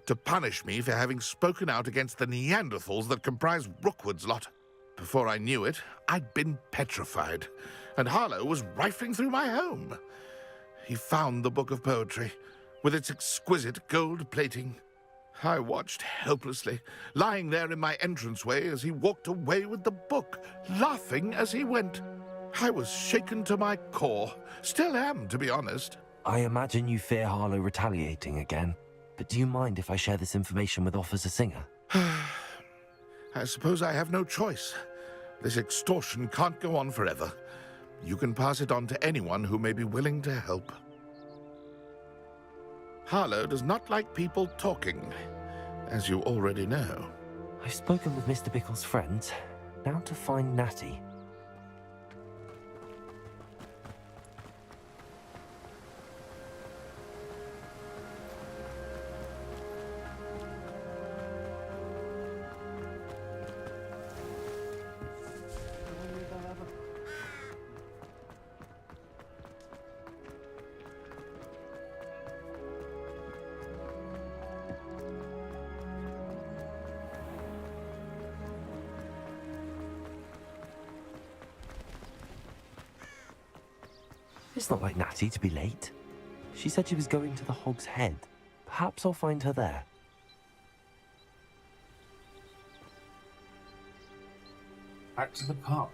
to punish me for having spoken out against the Neanderthals that comprise Rookwood's lot. Before I knew it, I'd been petrified, and Harlow was rifling through my home. He found the book of poetry, with its exquisite gold plating. I watched helplessly, lying there in my entranceway as he walked away with the book, laughing as he went. I was shaken to my core. Still am, to be honest. I imagine you fear Harlow retaliating again. But do you mind if I share this information with Officer Singer? I suppose I have no choice. This extortion can't go on forever. You can pass it on to anyone who may be willing to help. Harlow does not like people talking, as you already know. I've spoken with Mr. Bickle's friends. Now to find Natty. It's not like Natty to be late. She said she was going to the Hog's Head. Perhaps I'll find her there. Back to the pub.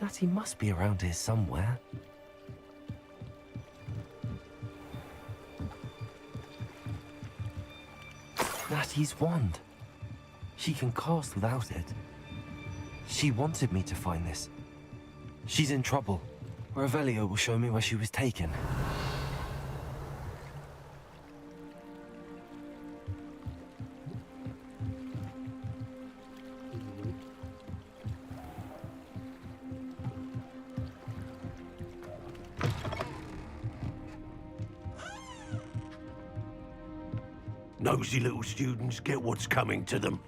Natty must be around here somewhere. Natty's wand. She can cast without it. She wanted me to find this. She's in trouble. Revelio will show me where she was taken. Nosy little students get what's coming to them.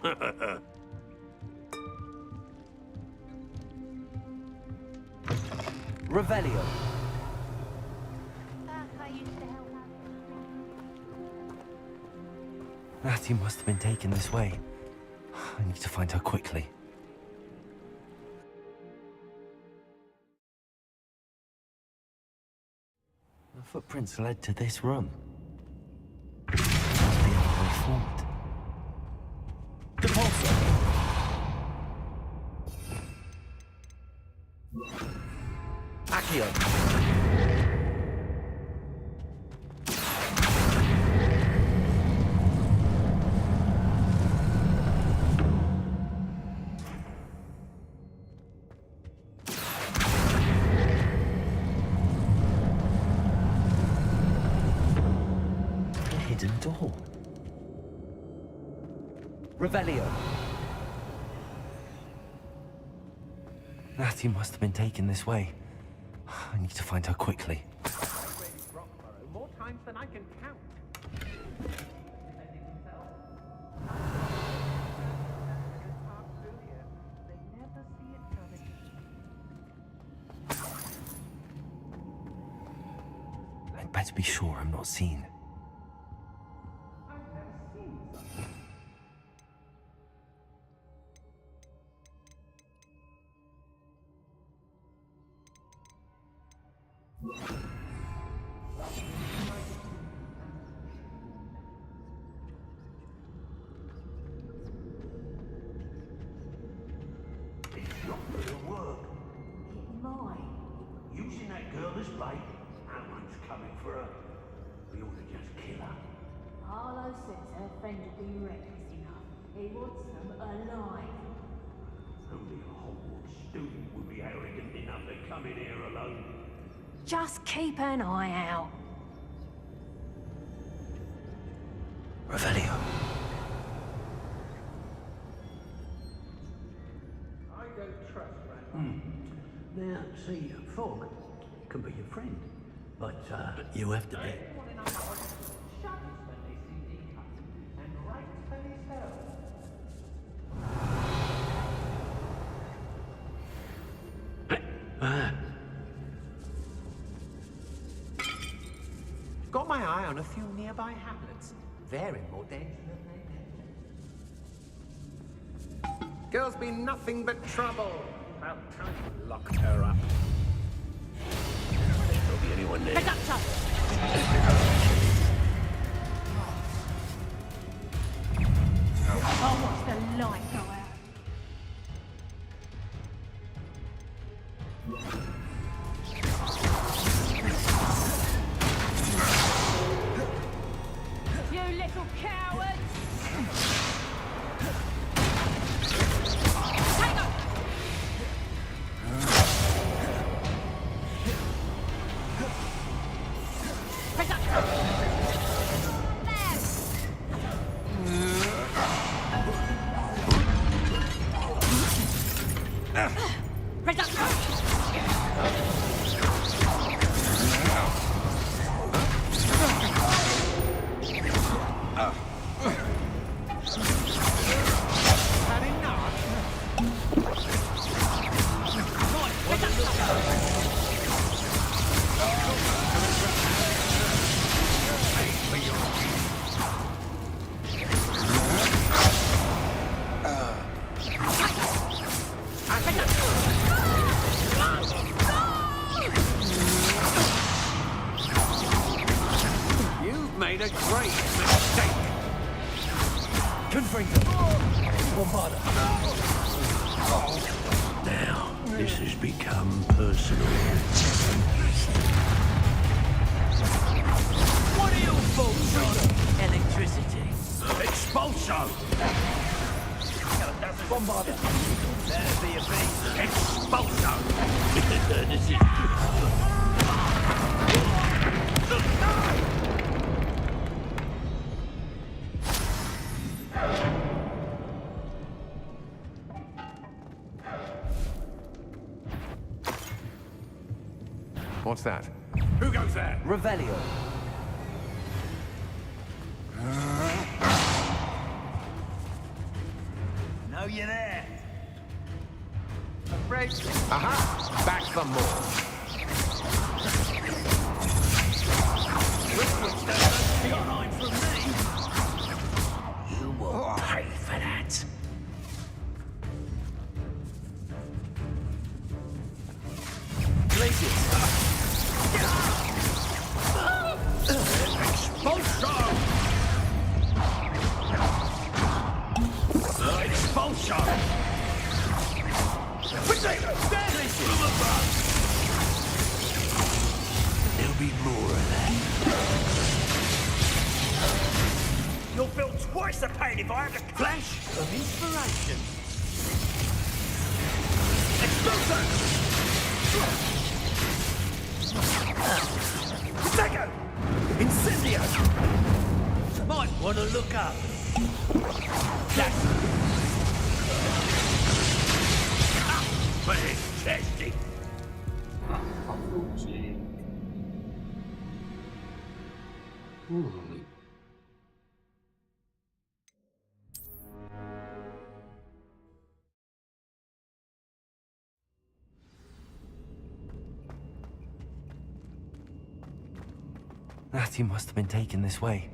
Revelio. Natty must have been taken this way. I need to find her quickly. The footprints led to this room. The other way forward. Depulsor! Accio! Door. Revelio. Natty must have been taken this way. I need to find her quickly. More times than I can count. I'd better be sure I'm not seen. Using that girl as bait, someone's coming for her. We ought to just kill her. Harlow says her friend will be reckless enough. He wants them alive. Only a Hogwarts student would be arrogant enough to come in here alone. Just keep an eye out. Revelio. I don't trust Randall. Now, see, Fog can be your friend, but you have to be. Got my eye on a few nearby hamlets. They're in more danger than they pay. Girl's been nothing but trouble. About time you locked her up. There'll be anyone there. I'll watch the light go out. You little cowards! Hang on! Press up! Press up! You've made a great mistake. Confringo. Bombarda. Now, this has become personal. What are your thoughts on electricity? Expulso! Bombarda. That'd be a beat. Expulso! This is... What's that? Who goes there? Revelio. Know you there. Afraid. Aha! Back some more. You got line from me. You will pay for that. Places. Expulso! Expulso! Potato! There'll be more of that. You'll feel twice the pain if I have to Flash of inspiration. Potato! Incendio! Might want to look up. Fantastic! Natty must have been taken this way.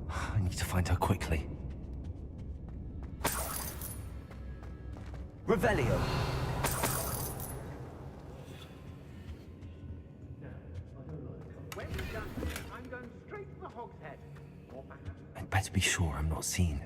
I need to find her quickly. Revelio. When you're done, I'm going straight for Hogshead. Or perhaps I'd better be sure I'm not seen.